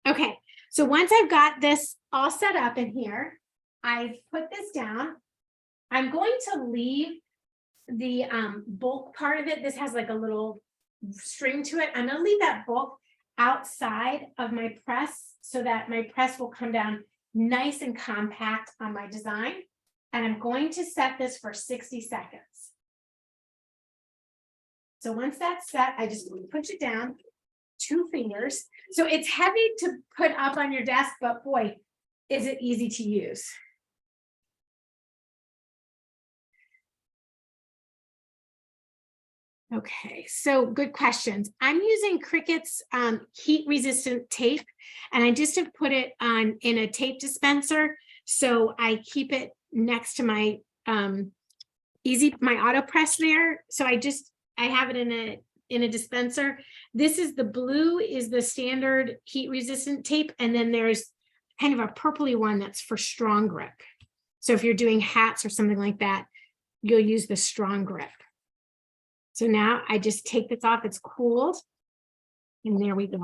Okay, so once I've got this all set up in here, I put this down. I'm going to leave the bulk part of it. This has like a little string to it. I'm going to leave that bulk outside of my press so that my press will come down nice and compact on my design. And I'm going to set this for 60 seconds. So once that's set, I just push it down, 2 fingers. So it's heavy to put up on your desk, but boy, is it easy to use. Okay, so good questions. I'm using Cricut's heat-resistant tape, and I just have put it on in a tape dispenser, so I keep it next to my my auto press there. So I have it in a dispenser. This is the blue is the standard heat-resistant tape, and then there's kind of a purpley one that's for strong grip. So if you're doing hats or something like that, you'll use the strong grip. So now I just take this off, it's cooled, and there we go.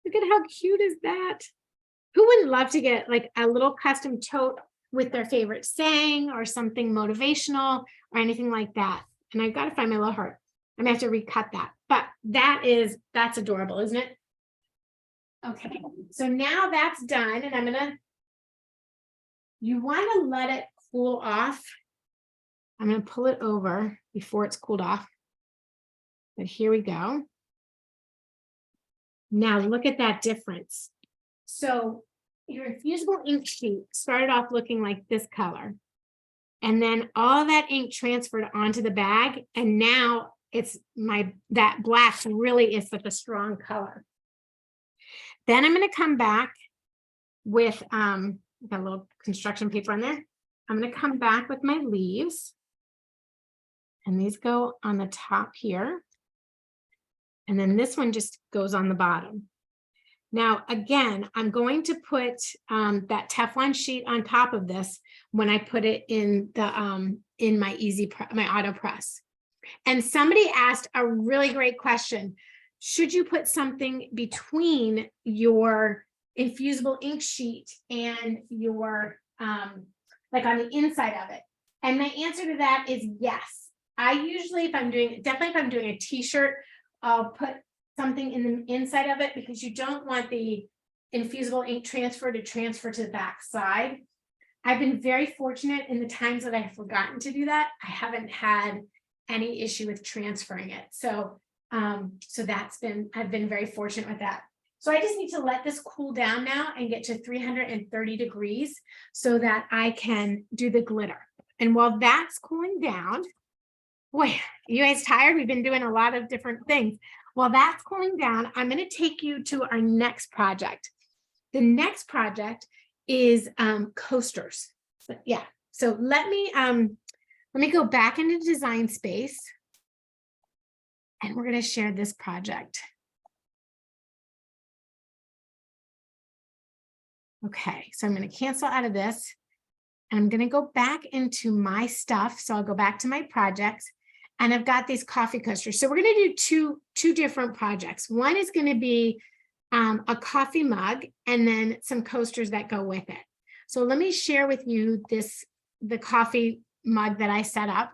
Look at how cute is that? Who wouldn't love to get like a little custom tote with their favorite saying or something motivational or anything like that? And I've got to find my little heart. I'm gonna have to recut that, but that's adorable, isn't it? Okay, so now that's done, and you want to let it cool off. I'm gonna pull it over. before it's cooled off. But here we go. Now look at that difference. So your infusible ink sheet started off looking like this color. And then all that ink transferred onto the bag. And now it's that black really is like a strong color. Then I'm going to come back with got a little construction paper on there. I'm going to come back with my leaves. And these go on the top here. And then this one just goes on the bottom. Now, again, I'm going to put that Teflon sheet on top of this when I put it in the in my my auto press. And somebody asked a really great question. Should you put something between your infusible ink sheet and your like on the inside of it? And my answer to that is yes. I usually, if I'm doing a t-shirt, I'll put something in the inside of it because you don't want the infusible ink transfer to transfer to the back side. I've been very fortunate in the times that I've forgotten to do that. I haven't had any issue with transferring it. So, I've been very fortunate with that. So I just need to let this cool down now and get to 330 degrees so that I can do the glitter. And while that's cooling down, boy, you guys tired? We've been doing a lot of different things. While that's cooling down, I'm going to take you to our next project. The next project is coasters. So let me go back into design space, and we're going to share this project. Okay, so I'm going to cancel out of this, and I'm going to go back into my stuff. So I'll go back to my projects. And I've got these coffee coasters. So we're going to do two different projects. One is going to be a coffee mug and then some coasters that go with it. So let me share with you the coffee mug that I set up.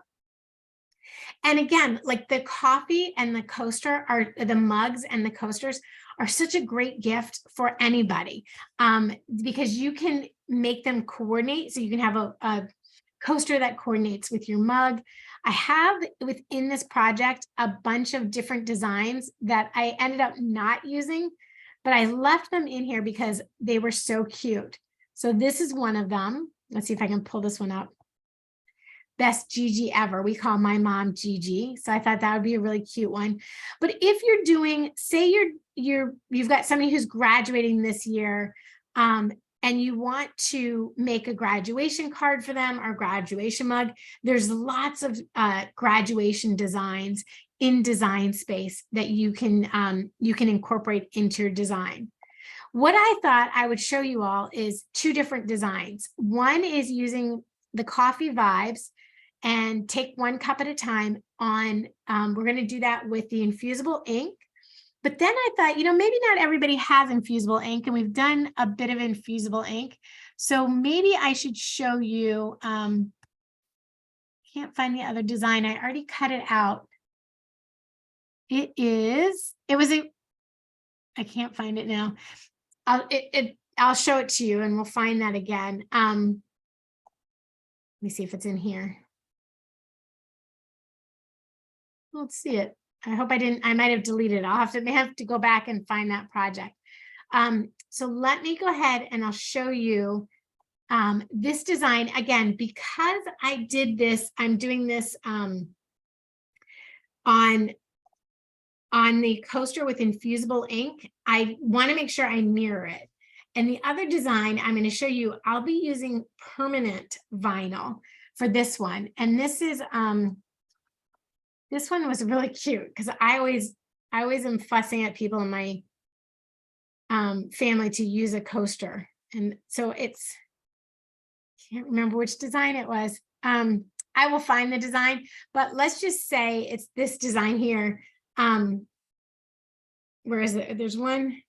And again, like the coffee and the coaster are the mugs and the coasters are such a great gift for anybody because you can make them coordinate. So you can have a coaster that coordinates with your mug. I have within this project a bunch of different designs that I ended up not using, but I left them in here because they were so cute. So this is one of them. Let's see if I can pull this one up. Best Gigi ever. We call my mom Gigi. So I thought that would be a really cute one. But if you're doing, say you've got somebody who's graduating this year, and you want to make a graduation card for them or graduation mug, there's lots of graduation designs in design space that you can incorporate into your design. What I thought I would show you all is two different designs. One is using the coffee vibes and take one cup at a time on, we're going to do that with the infusible ink. But then I thought, maybe not everybody has infusible ink, and we've done a bit of infusible ink. So maybe I should show you, can't find the other design. I already cut it out. I can't find it now. I'll show it to you and we'll find that again. Let me see if it's in here. Let's see it. I hope I might have deleted it. I may have to go back and find that project. So let me go ahead and I'll show you this design again, because I did this, I'm doing this on the coaster with infusible ink. I want to make sure I mirror it. And the other design I'm going to show you, I'll be using permanent vinyl for this one. And this one was really cute because I always am fussing at people in my family to use a coaster. And so can't remember which design it was. I will find the design, but let's just say it's this design here. Where is it? There's one.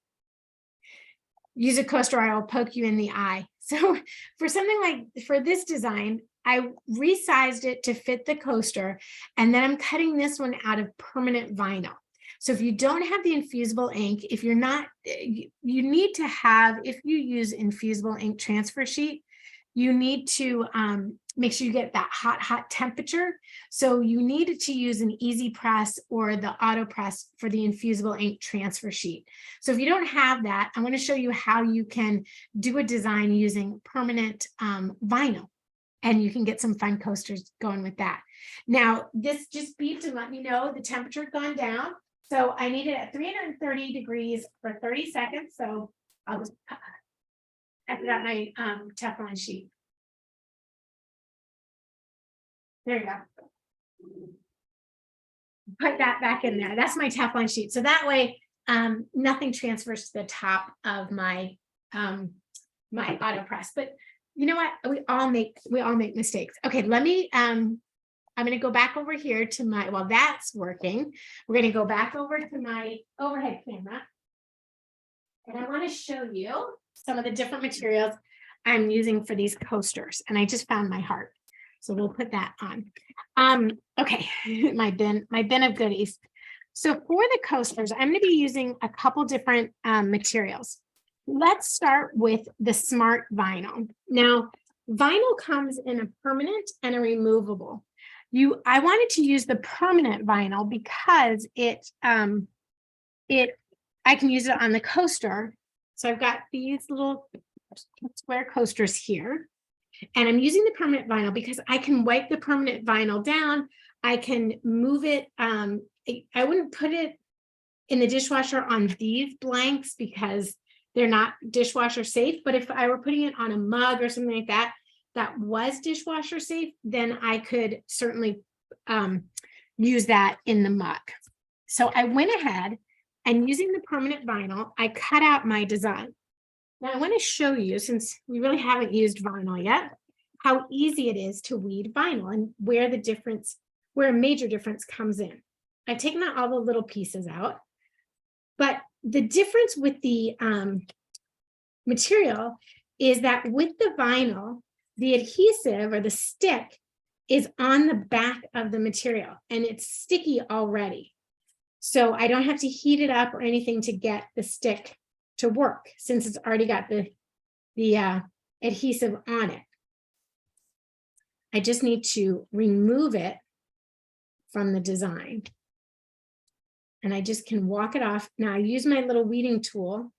Use a coaster, I will poke you in the eye. So for this design, I resized it to fit the coaster, and then I'm cutting this one out of permanent vinyl. So if you don't have the infusible ink, if you need to have, if you use Infusible Ink Transfer Sheet, you need to make sure you get that hot temperature. So you need to use an easy press or the auto press for the Infusible Ink Transfer Sheet. So if you don't have that, I want to show you how you can do a design using permanent vinyl, and you can get some fun coasters going with that. Now, this just beeped and let me know the temperature had gone down. So I need it at 330 degrees for 30 seconds. So I'll just put out my Teflon sheet. There you go. Put that back in there. That's my Teflon sheet. So that way, nothing transfers to the top of my my auto press. But you know what? We all make mistakes. Okay, let me. I'm going to go back over here to my. While that's working, we're going to go back over to my overhead camera, and I want to show you some of the different materials I'm using for these coasters. And I just found my heart. So we'll put that on. Okay, my bin of goodies. So for the coasters, I'm going to be using a couple different materials. Let's start with the Smart Vinyl. Now, vinyl comes in a permanent and a removable. I wanted to use the permanent vinyl because I can use it on the coaster. So I've got these little square coasters here. And I'm using the permanent vinyl because I can wipe the permanent vinyl down. I can move it. I wouldn't put it in the dishwasher on these blanks because they're not dishwasher safe. But if I were putting it on a mug or something like that, that was dishwasher safe, then I could certainly use that in the mug. So I went ahead and using the permanent vinyl, I cut out my design. Now I want to show you, since we really haven't used vinyl yet, how easy it is to weed vinyl and where a major difference comes in. I've taken out all the little pieces out, but the difference with the material is that with the vinyl, the adhesive or the stick is on the back of the material and it's sticky already. So I don't have to heat it up or anything to get the stick to work since it's already got the adhesive on it. I just need to remove it from the design. And I just can walk it off. Now I use my little weeding tool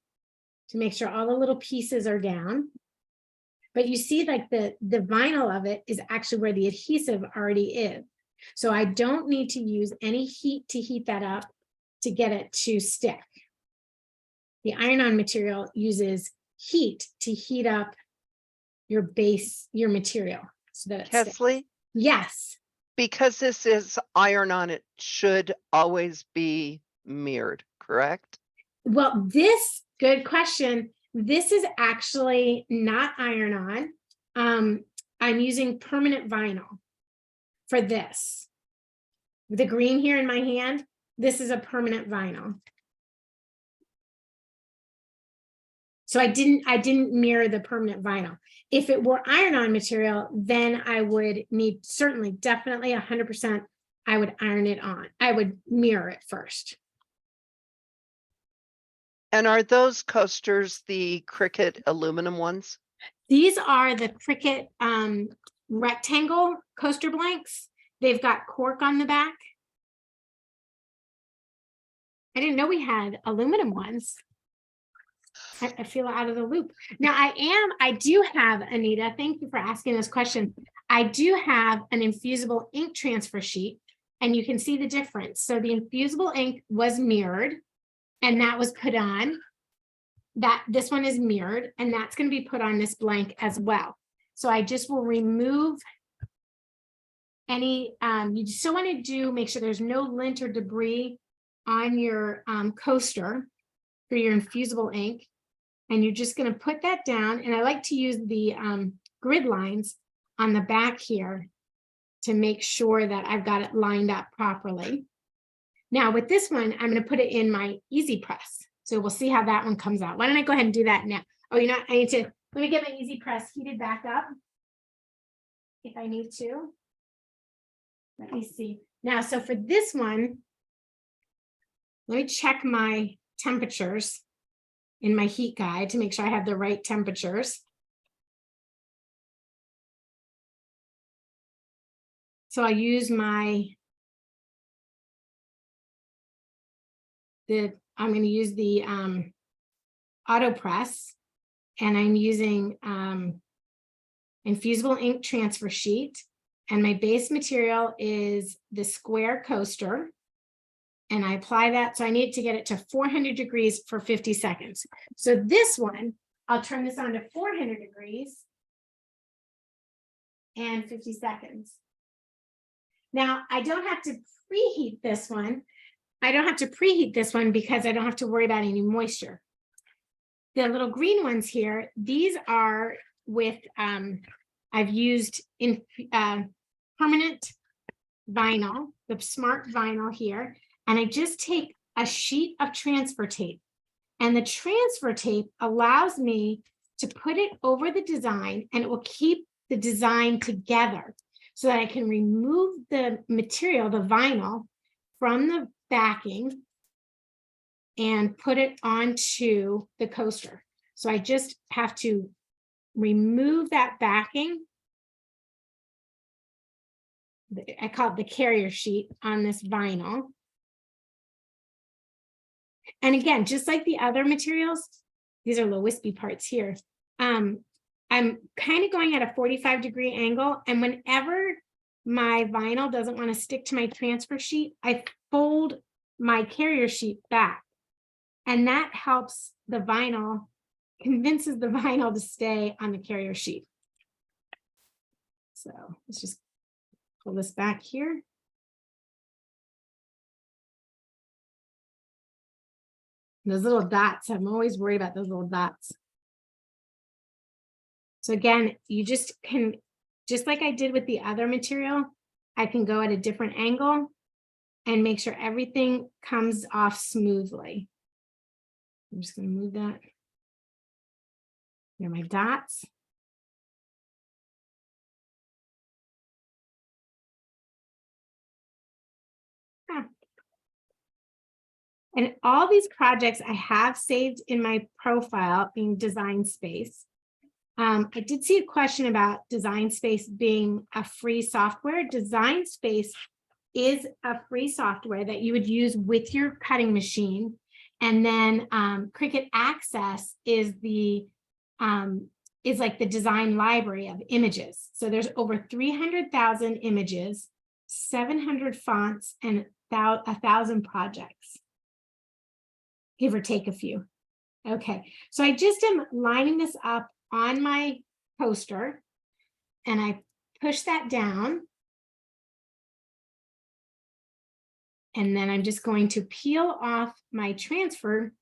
to make sure all the little pieces are down. But you see like the vinyl of it is actually where the adhesive already is. So I don't need to use any heat to heat that up to get it to stick. The iron-on material uses heat to heat up your base, your material. So that Kesley? Yes. Because this is iron-on, it should always be mirrored, correct? Well, good question. This is actually not iron-on. I'm using permanent vinyl for this. The green here in my hand, this is a permanent vinyl. So I didn't mirror the permanent vinyl. If it were iron-on material, then I would need definitely 100%, I would iron it on. I would mirror it first. And are those coasters the Cricut aluminum ones? These are the Cricut rectangle coaster blanks. They've got cork on the back. I didn't know we had aluminum ones. I feel out of the loop. Now I do have, Anita, thank you for asking this question. I do have an Infusible Ink Transfer Sheet, and you can see the difference. So the Infusible ink was mirrored, and that was put on. This one is mirrored, and that's going to be put on this blank as well. So I just will remove any, you still want to make sure there's no lint or debris on your coaster for your infusible ink. And you're just going to put that down. And I like to use the grid lines on the back here to make sure that I've got it lined up properly. Now with this one, I'm going to put it in my Easy Press. So we'll see how that one comes out. Why don't I go ahead and do that now? Oh, I need to, let me get my Easy Press heated back up if I need to. Let me see. Now, so for this one, let me check my temperatures in my heat guide to make sure I have the right temperatures. So I use I'm going to use the auto press, and I'm using Infusible Ink Transfer Sheet, and my base material is the square coaster, and I apply that. So I need to get it to 400 degrees for 50 seconds. So this one, I'll turn this on to 400 degrees and 50 seconds. Now I don't have to preheat this one. Because I don't have to worry about any moisture. The little green ones here, these are with, I've used in permanent vinyl, the smart vinyl here, and I just take a sheet of transfer tape, and the transfer tape allows me to put it over the design, and it will keep the design together so that I can remove the material, the vinyl, from the backing and put it onto the coaster. So I just have to remove that backing. I call it the carrier sheet on this vinyl. And again, just like the other materials, these are little wispy parts here. I'm kind of going at a 45-degree angle, and whenever my vinyl doesn't want to stick to my transfer sheet, I fold my carrier sheet back, and that helps the vinyl, convinces the vinyl to stay on the carrier sheet. So let's just pull this back here. Those little dots, I'm always worried about those little dots. So again, you just can, just like I did with the other material, I can go at a different angle and make sure everything comes off smoothly. I'm just going to move that. Here are my dots. And all these projects I have saved in my profile in Design Space. I did see a question about Design Space being a free software. Design Space is a free software that you would use with your cutting machine. And then Cricut Access is like the design library of images. So there's over 300,000 images, 700 fonts, and 1,000 projects, give or take a few. Okay, so I just am lining this up on my coaster, and I push that down. And then I'm just going to peel off my transfer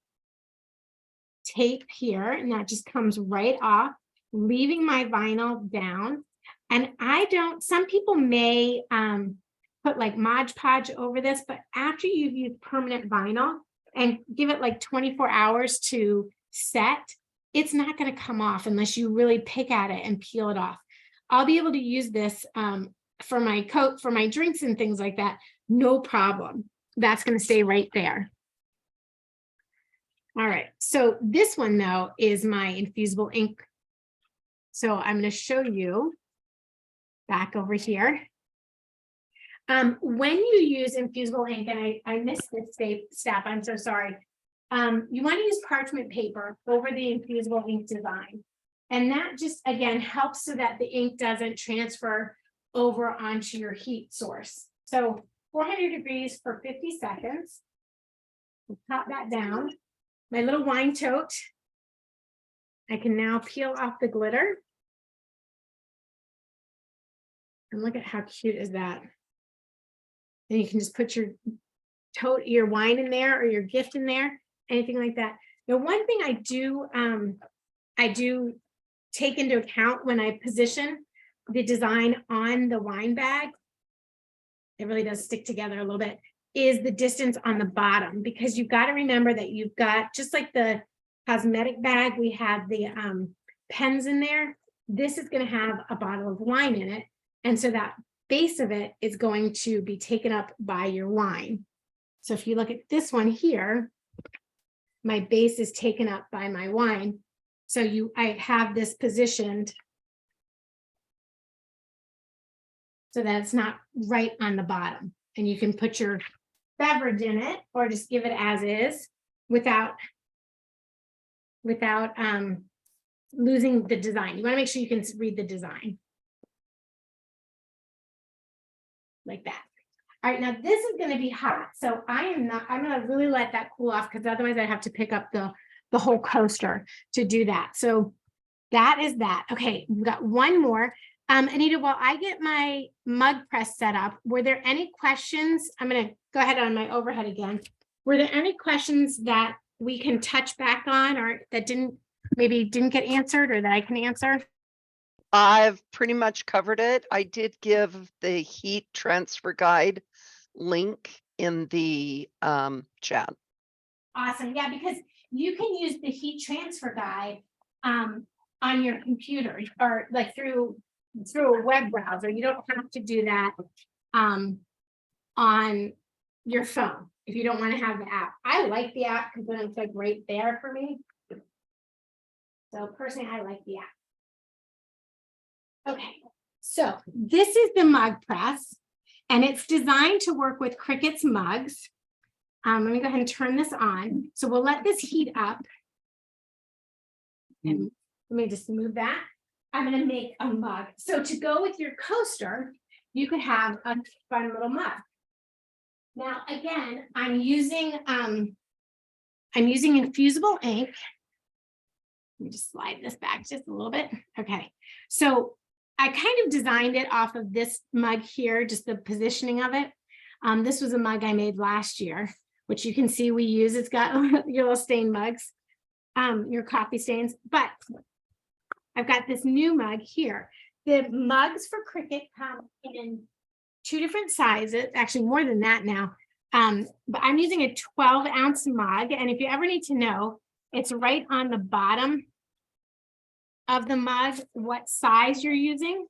tape here, and that just comes right off, leaving my vinyl down. And I don't, some people may put like Mod Podge over this, but after you've used permanent vinyl and give it like 24 hours to set, it's not going to come off unless you really pick at it and peel it off. I'll be able to use this for my coat, for my drinks and things like that. No problem. That's going to stay right there. All right. So this one, though, is my Infusible ink. So I'm going to show you back over here. When you use Infusible ink, and I missed this step, I'm so sorry. You want to use parchment paper over the Infusible ink design. And that just, again, helps so that the ink doesn't transfer over onto your heat source. So 400 degrees for 50 seconds. We'll pop that down. My little wine tote. I can now peel off the glitter. And look at how cute is that. And you can just put your tote, your wine in there, or your gift in there, anything like that. Now, one thing I do take into account when I position the design on the wine bag, it really does stick together a little bit, is the distance on the bottom, because you've got to remember that you've got, just like the cosmetic bag, we have the pens in there. This is going to have a bottle of wine in it. And so that base of it is going to be taken up by your wine. So if you look at this one here, my base is taken up by my wine. So I have this positioned so that it's not right on the bottom. And you can put your beverage in it or just give it as is without losing the design. You want to make sure you can read the design. Like that. All right, now this is going to be hot. So I'm going to really let that cool off because otherwise I have to pick up the whole coaster to do that. So that is that. Okay, we've got one more. Anita, while I get my mug press set up, were there any questions? I'm going to go ahead on my overhead again. Were there any questions that we can touch back on or that maybe didn't get answered or that I can answer? I've pretty much covered it. I did give the heat transfer guide link in the chat. Awesome. Yeah, because you can use the heat transfer guide on your computer or like through a web browser. You don't have to do that on your phone if you don't want to have the app. I like the app because then it's like right there for me. So personally, I like the app. Okay, so this is the mug press and it's designed to work with Cricut's mugs. Let me go ahead and turn this on. So we'll let this heat up. And let me just move that. I'm going to make a mug. So to go with your coaster, you could have a fun little mug. Now, again, I'm using infusible ink. Let me just slide this back just a little bit. Okay. So I kind of designed it off of this mug here, just the positioning of it. This was a mug I made last year, which you can see we use. It's got your little stain mugs, your coffee stains, but I've got this new mug here. The mugs for Cricut come in 2 different sizes, actually more than that now. But I'm using a 12-ounce mug. And if you ever need to know, it's right on the bottom of the mug, what size you're using.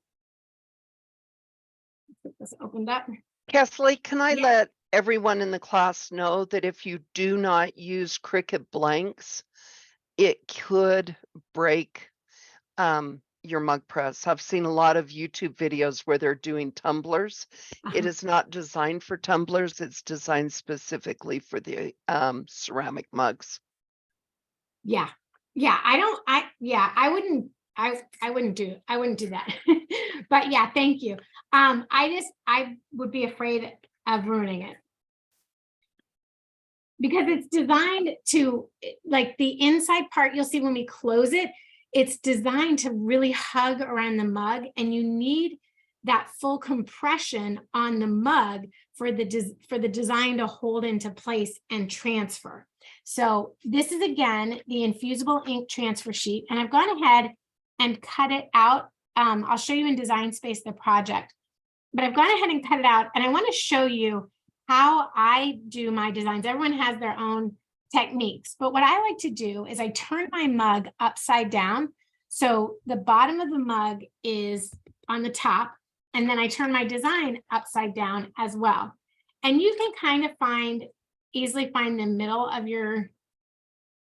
Get this opened up. Kesley, can I let everyone in the class know that if you do not use Cricut blanks, it could break your mug press. I've seen a lot of YouTube videos where they're doing tumblers. It is not designed for tumblers. It's designed specifically for the ceramic mugs. I wouldn't do that. But yeah, thank you. I would be afraid of ruining it. Because it's designed to, like the inside part, you'll see when we close it, it's designed to really hug around the mug, and you need that full compression on the mug for the design to hold into place and transfer. So this is, again, the Infusible Ink Transfer Sheet, and I've gone ahead and cut it out. I'll show you in Design Space the project, but I've gone ahead and cut it out, and I want to show you how I do my designs. Everyone has their own techniques, but what I like to do is I turn my mug upside down. So the bottom of the mug is on the top, and then I turn my design upside down as well. And you can kind of easily find the middle of your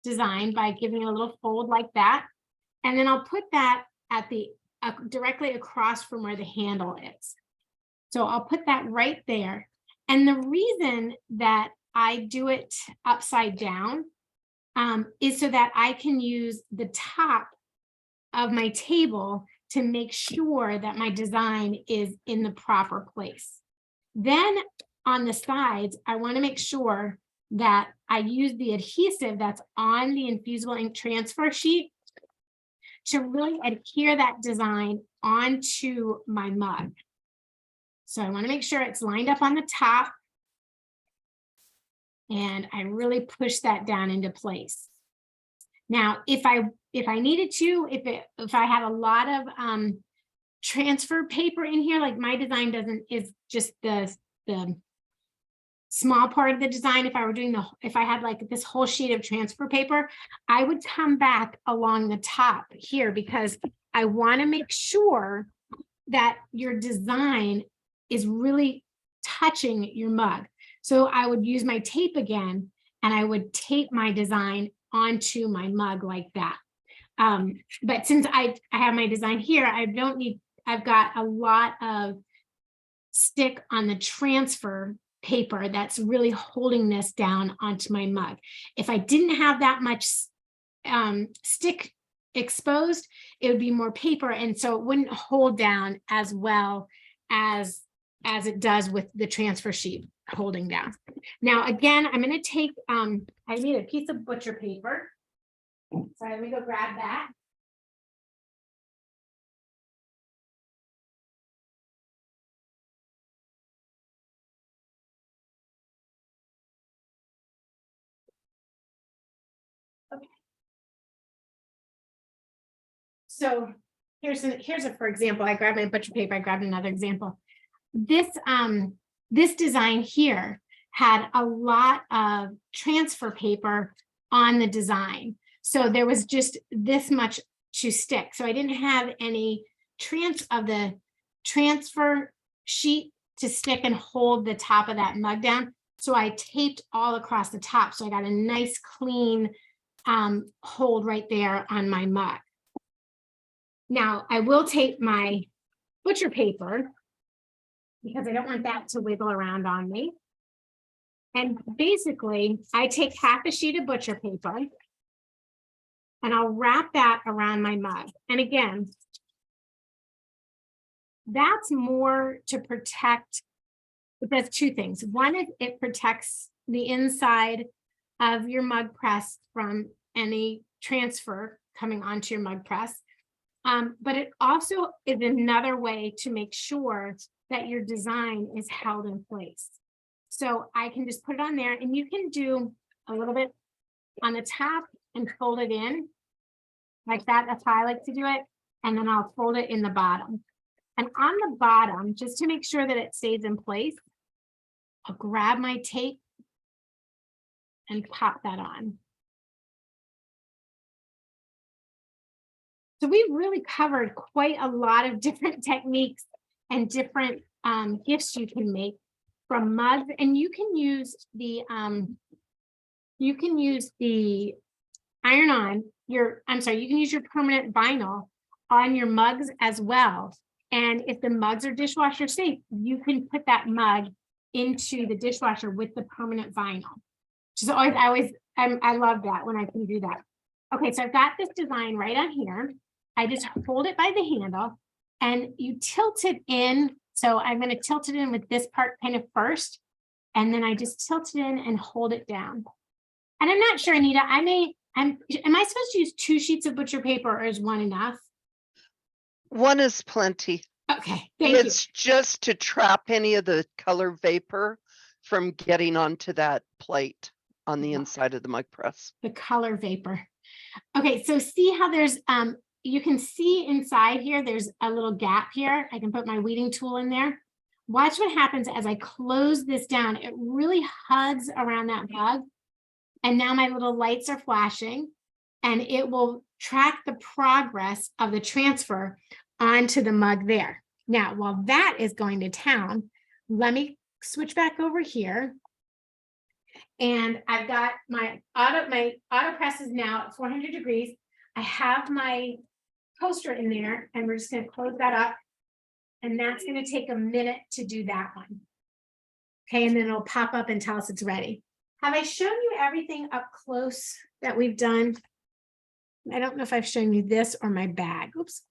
design by giving it a little fold like that. And then I'll put that at the directly across from where the handle is. So I'll put that right there. And the reason that I do it upside down is so that I can use the top of my table to make sure that my design is in the proper place. Then on the sides, I want to make sure that I use the adhesive that's on the Infusible Ink Transfer Sheet to really adhere that design onto my mug. So I want to make sure it's lined up on the top, and I really push that down into place. Now, if I needed to, if I had a lot of transfer paper in here, like my design is just the small part of the design. If I had like this whole sheet of transfer paper, I would come back along the top here because I want to make sure that your design is really touching your mug. So I would use my tape again, and I would tape my design onto my mug like that. But since I have my design here, I've got a lot of stick on the transfer paper that's really holding this down onto my mug. If I didn't have that much stick exposed, it would be more paper, and so it wouldn't hold down as well as it does with the transfer sheet holding down. Now, again, I'm going to take, I need a piece of butcher paper. So let me go grab that. Okay. So here's a, for example, I grabbed my butcher paper, I grabbed another example. This design here had a lot of transfer paper on the design. So there was just this much to stick. So I didn't have any of the transfer sheet to stick and hold the top of that mug down. So I taped all across the top. So I got a nice clean hold right there on my mug. Now I will tape my butcher paper because I don't want that to wiggle around on me. And basically, I take half a sheet of butcher paper and I'll wrap that around my mug. And again, that's more to protect. It does two things. One is it protects the inside of your mug press from any transfer coming onto your mug press. But it also is another way to make sure that your design is held in place. So I can just put it on there, and you can do a little bit on the top and fold it in like that. That's how I like to do it. And then I'll fold it in the bottom. And on the bottom, just to make sure that it stays in place, I'll grab my tape and pop that on. So we've really covered quite a lot of different techniques and different gifts you can make from mugs, and you can use the iron-on your, you can use your permanent vinyl on your mugs as well. And if the mugs are dishwasher safe, you can put that mug into the dishwasher with the permanent vinyl. Which is I love that when I can do that. Okay, so I've got this design right on here. I just hold it by the handle and you tilt it in. So I'm going to tilt it in with this part kind of first, and then I just tilt it in and hold it down. And I'm not sure, Anita, am I supposed to use 2 sheets of butcher paper, or is one enough? One is plenty. Okay, thank you. It's just to trap any of the color vapor from getting onto that plate on the inside of the mug press. The color vapor. Okay, so see how there's you can see inside here, there's a little gap here. I can put my weeding tool in there. Watch what happens as I close this down. It really hugs around that mug. And now my little lights are flashing, and it will track the progress of the transfer onto the mug there. Now, while that is going to town, let me switch back over here. And I've got my auto press is now at 400 degrees. I have my coaster in there, and we're just going to close that up. And that's going to take a minute to do that one. Okay, and then it'll pop up and tell us it's ready. Have I shown you everything up close that we've done? I don't know if I've shown you this or my bag. Oops.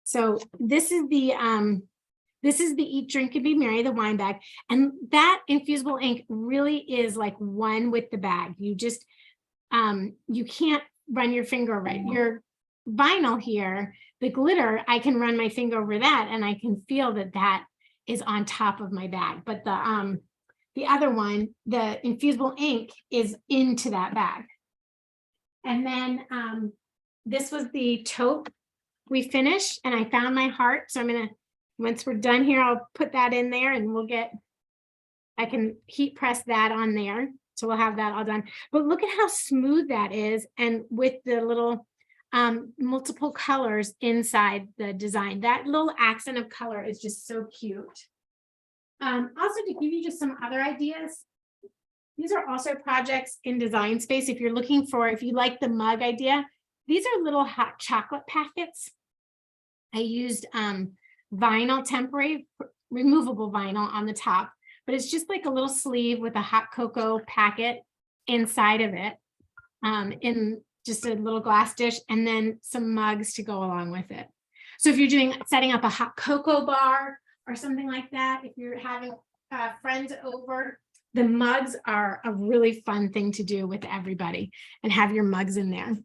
So this is the Eat, Drink, and Be Merry, the wine bag. And that infusible ink really is like one with the bag. You just, you can't run your finger over it. Your vinyl here, the glitter, I can run my finger over that and I can feel that that is on top of my bag. But the other one, the infusible ink, is into that bag. And then this was the tote we finished, and I found my heart. So I'm gonna, once we're done here, I'll put that in there and we'll get, I can heat press that on there. So we'll have that all done. But look at how smooth that is. And with the little multiple colors inside the design, that little accent of color is just so cute. Also, to give you just some other ideas, these are also projects in Design Space. If you're looking for, if you like the mug idea, these are little hot chocolate packets. I used vinyl, temporary removable vinyl on the top, but it's just like a little sleeve with a hot cocoa packet inside of it, in just a little glass dish, and then some mugs to go along with it. So if you're setting up a hot cocoa bar or something like that, if you're having friends over, the mugs are a really fun thing to do with everybody, and have your mugs in there.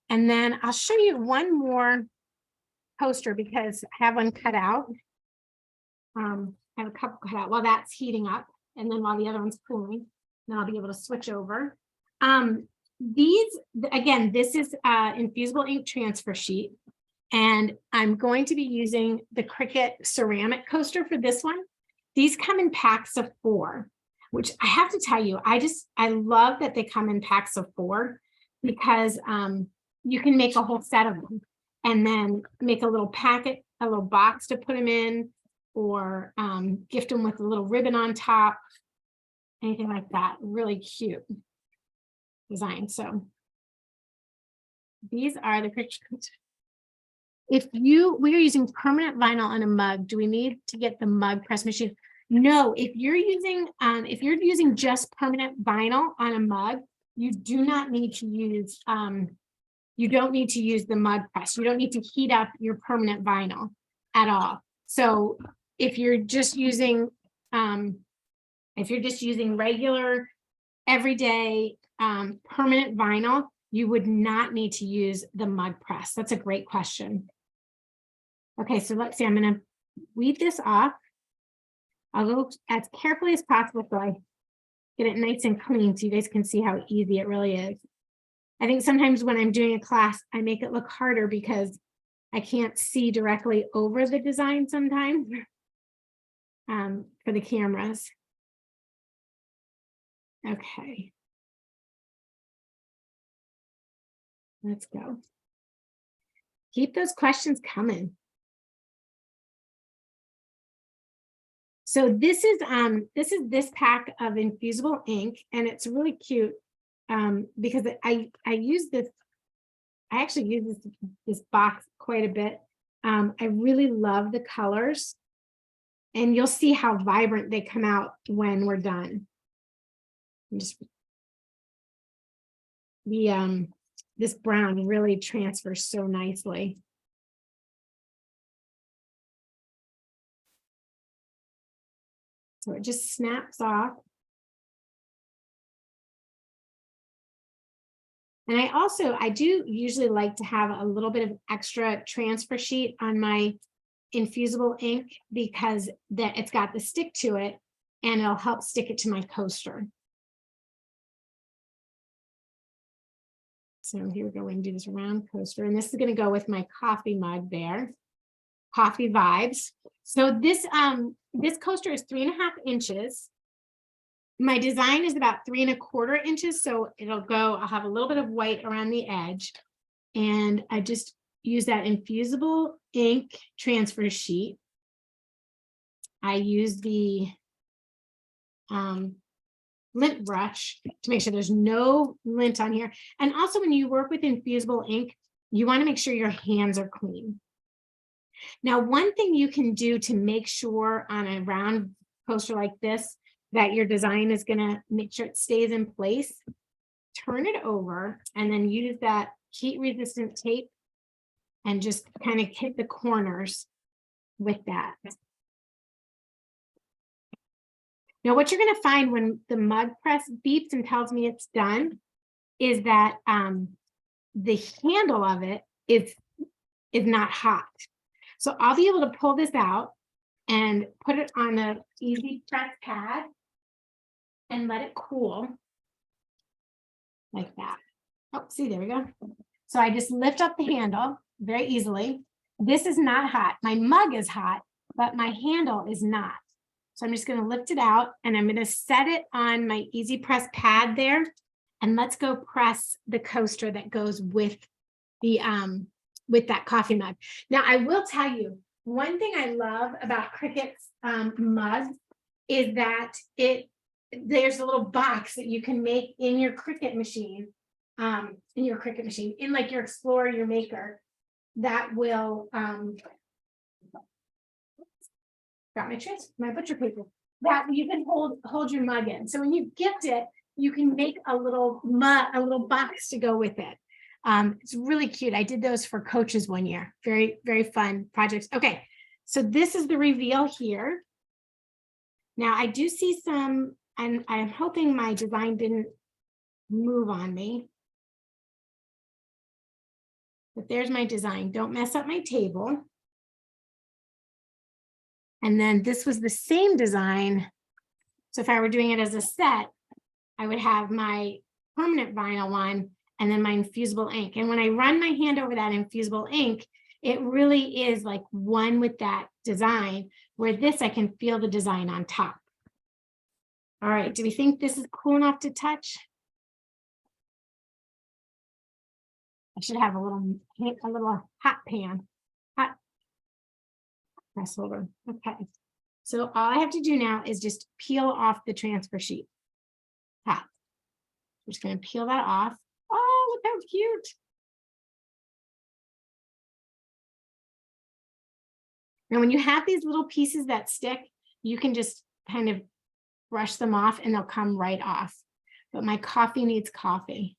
And then I'll show you one more poster because I have one cut out. I have a couple cut out while that's heating up, and then while the other one's cooling, then I'll be able to switch over. These, again, this is Infusible Ink Transfer Sheet, and I'm going to be using the Cricut ceramic coaster for this one. These come in packs of 4, which I have to tell you, I love that they come in packs of 4 because you can make a whole set of them and then make a little packet, a little box to put them in, or gift them with a little ribbon on top, anything like that. Really cute design. So these are the Cricut. If we are using permanent vinyl on a mug, do we need to get the mug press machine? No, if you're using just permanent vinyl on a mug, you do not need to use, you don't need to use the mug press. You don't need to heat up your permanent vinyl at all. So if you're just using regular, everyday, permanent vinyl, you would not need to use the mug press. That's a great question. Okay, so let's see, I'm going to weed this off. I'll go as carefully as possible so I get it nice and clean so you guys can see how easy it really is. I think sometimes when I'm doing a class, I make it look harder because I can't see directly over the design sometimes for the cameras. Okay. Let's go. Keep those questions coming. So this is this pack of infusible ink, and it's really cute because I use this. I actually use this box quite a bit. I really love the colors, and you'll see how vibrant they come out when we're done. This brown really transfers so nicely. So it just snaps off. And I do usually like to have a little bit of extra transfer sheet on my infusible ink because it's got the stick to it and it'll help stick it to my coaster. So here we go, we can do this round coaster, and this is going to go with my coffee mug there. Coffee vibes. So this coaster is 3.5 inches. My design is about 3¼ inches, so I'll have a little bit of white around the edge, and I just use that infusible ink transfer sheet. I use the lint brush to make sure there's no lint on here. And also when you work with infusible ink, you want to make sure your hands are clean. Now, one thing you can do to make sure on a round coaster like this that your design is going to make sure it stays in place, turn it over and then use that heat resistant tape and just kind of hit the corners with that. Now, what you're going to find when the mug press beeps and tells me it's done is that the handle of it is not hot. So I'll be able to pull this out and put it on an easy press pad and let it cool like that. Oh, see, there we go. So I just lift up the handle very easily. This is not hot. My mug is hot, but my handle is not. So I'm just going to lift it out and I'm going to set it on my easy press pad there. And let's go press the coaster that goes with the with that coffee mug. Now, I will tell you, one thing I love about Cricut's mug is that there's a little box that you can make in your Cricut machine, in like your Explorer, your Maker. that will, got my butcher paper, that you can hold your mug in. So when you gift it, you can make a little box to go with it. It's really cute. I did those for coaches one year. Very, very fun projects. Okay, so this is the reveal here. Now I do see some, and I'm hoping my design didn't move on me. But there's my design. Don't mess up my table. And then this was the same design. So if I were doing it as a set, I would have my permanent vinyl one and then my infusible ink. And when I run my hand over that infusible ink, it really is like one with that design, where this I can feel the design on top. All right, do we think this is cool enough to touch? I should have a little hot pan, hot press holder. Okay, so all I have to do now is just peel off the transfer sheet. Top. I'm just going to peel that off. Oh, look how cute. Now, when you have these little pieces that stick, you can just kind of brush them off and they'll come right off. But my coffee needs coffee.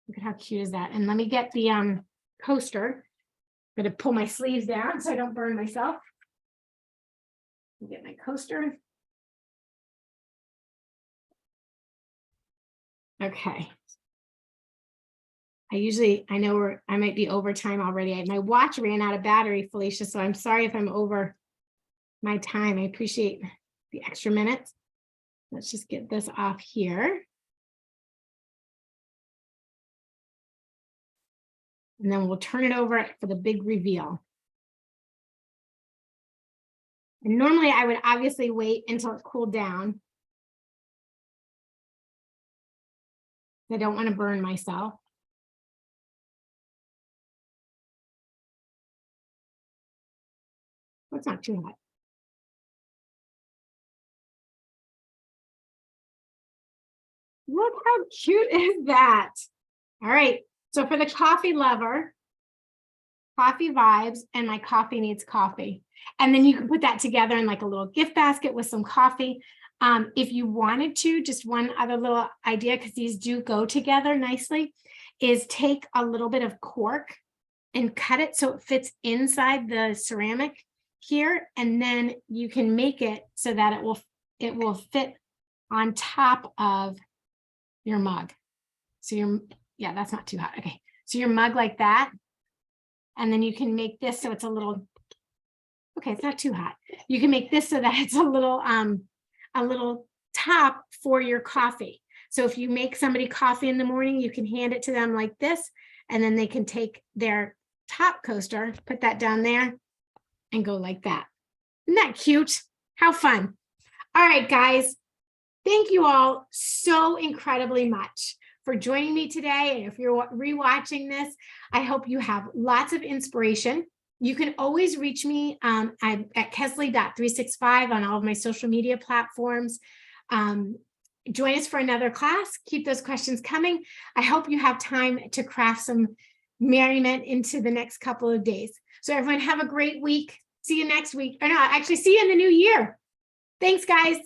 Look at how cute is that. And let me get the coaster. I'm going to pull my sleeves down so I don't burn myself. Get my coaster. Okay. I know I might be over time already. My watch ran out of battery, Felicia, so I'm sorry if I'm over my time. I appreciate the extra minutes. Let's just get this off here. And then we'll turn it over for the big reveal. And normally I would obviously wait until it cooled down. I don't want to burn myself. It's not too hot. Look how cute is that? All right, so for the coffee lover, coffee vibes, and my coffee needs coffee. And then you can put that together in like a little gift basket with some coffee. If you wanted to, just one other little idea, because these do go together nicely, is take a little bit of cork and cut it so it fits inside the ceramic here, and then you can make it so that it will fit on top of your mug. So yeah, that's not too hot. Okay, so your mug like that, and then you can make this so it's a little, okay, it's not too hot. You can make this so that it's a little top for your coffee. So if you make somebody coffee in the morning, you can hand it to them like this, and then they can take their top coaster, put that down there, and go like that. Isn't that cute? How fun. All right, guys. Thank you all so incredibly much for joining me today. And if you're rewatching this, I hope you have lots of inspiration. You can always reach me. I'm at kesley.365 on all of my social media platforms. Join us for another class. Keep those questions coming. I hope you have time to craft some merriment into the next couple of days. So everyone have a great week. See you next week. Or no, actually see you in the new year. Thanks, guys.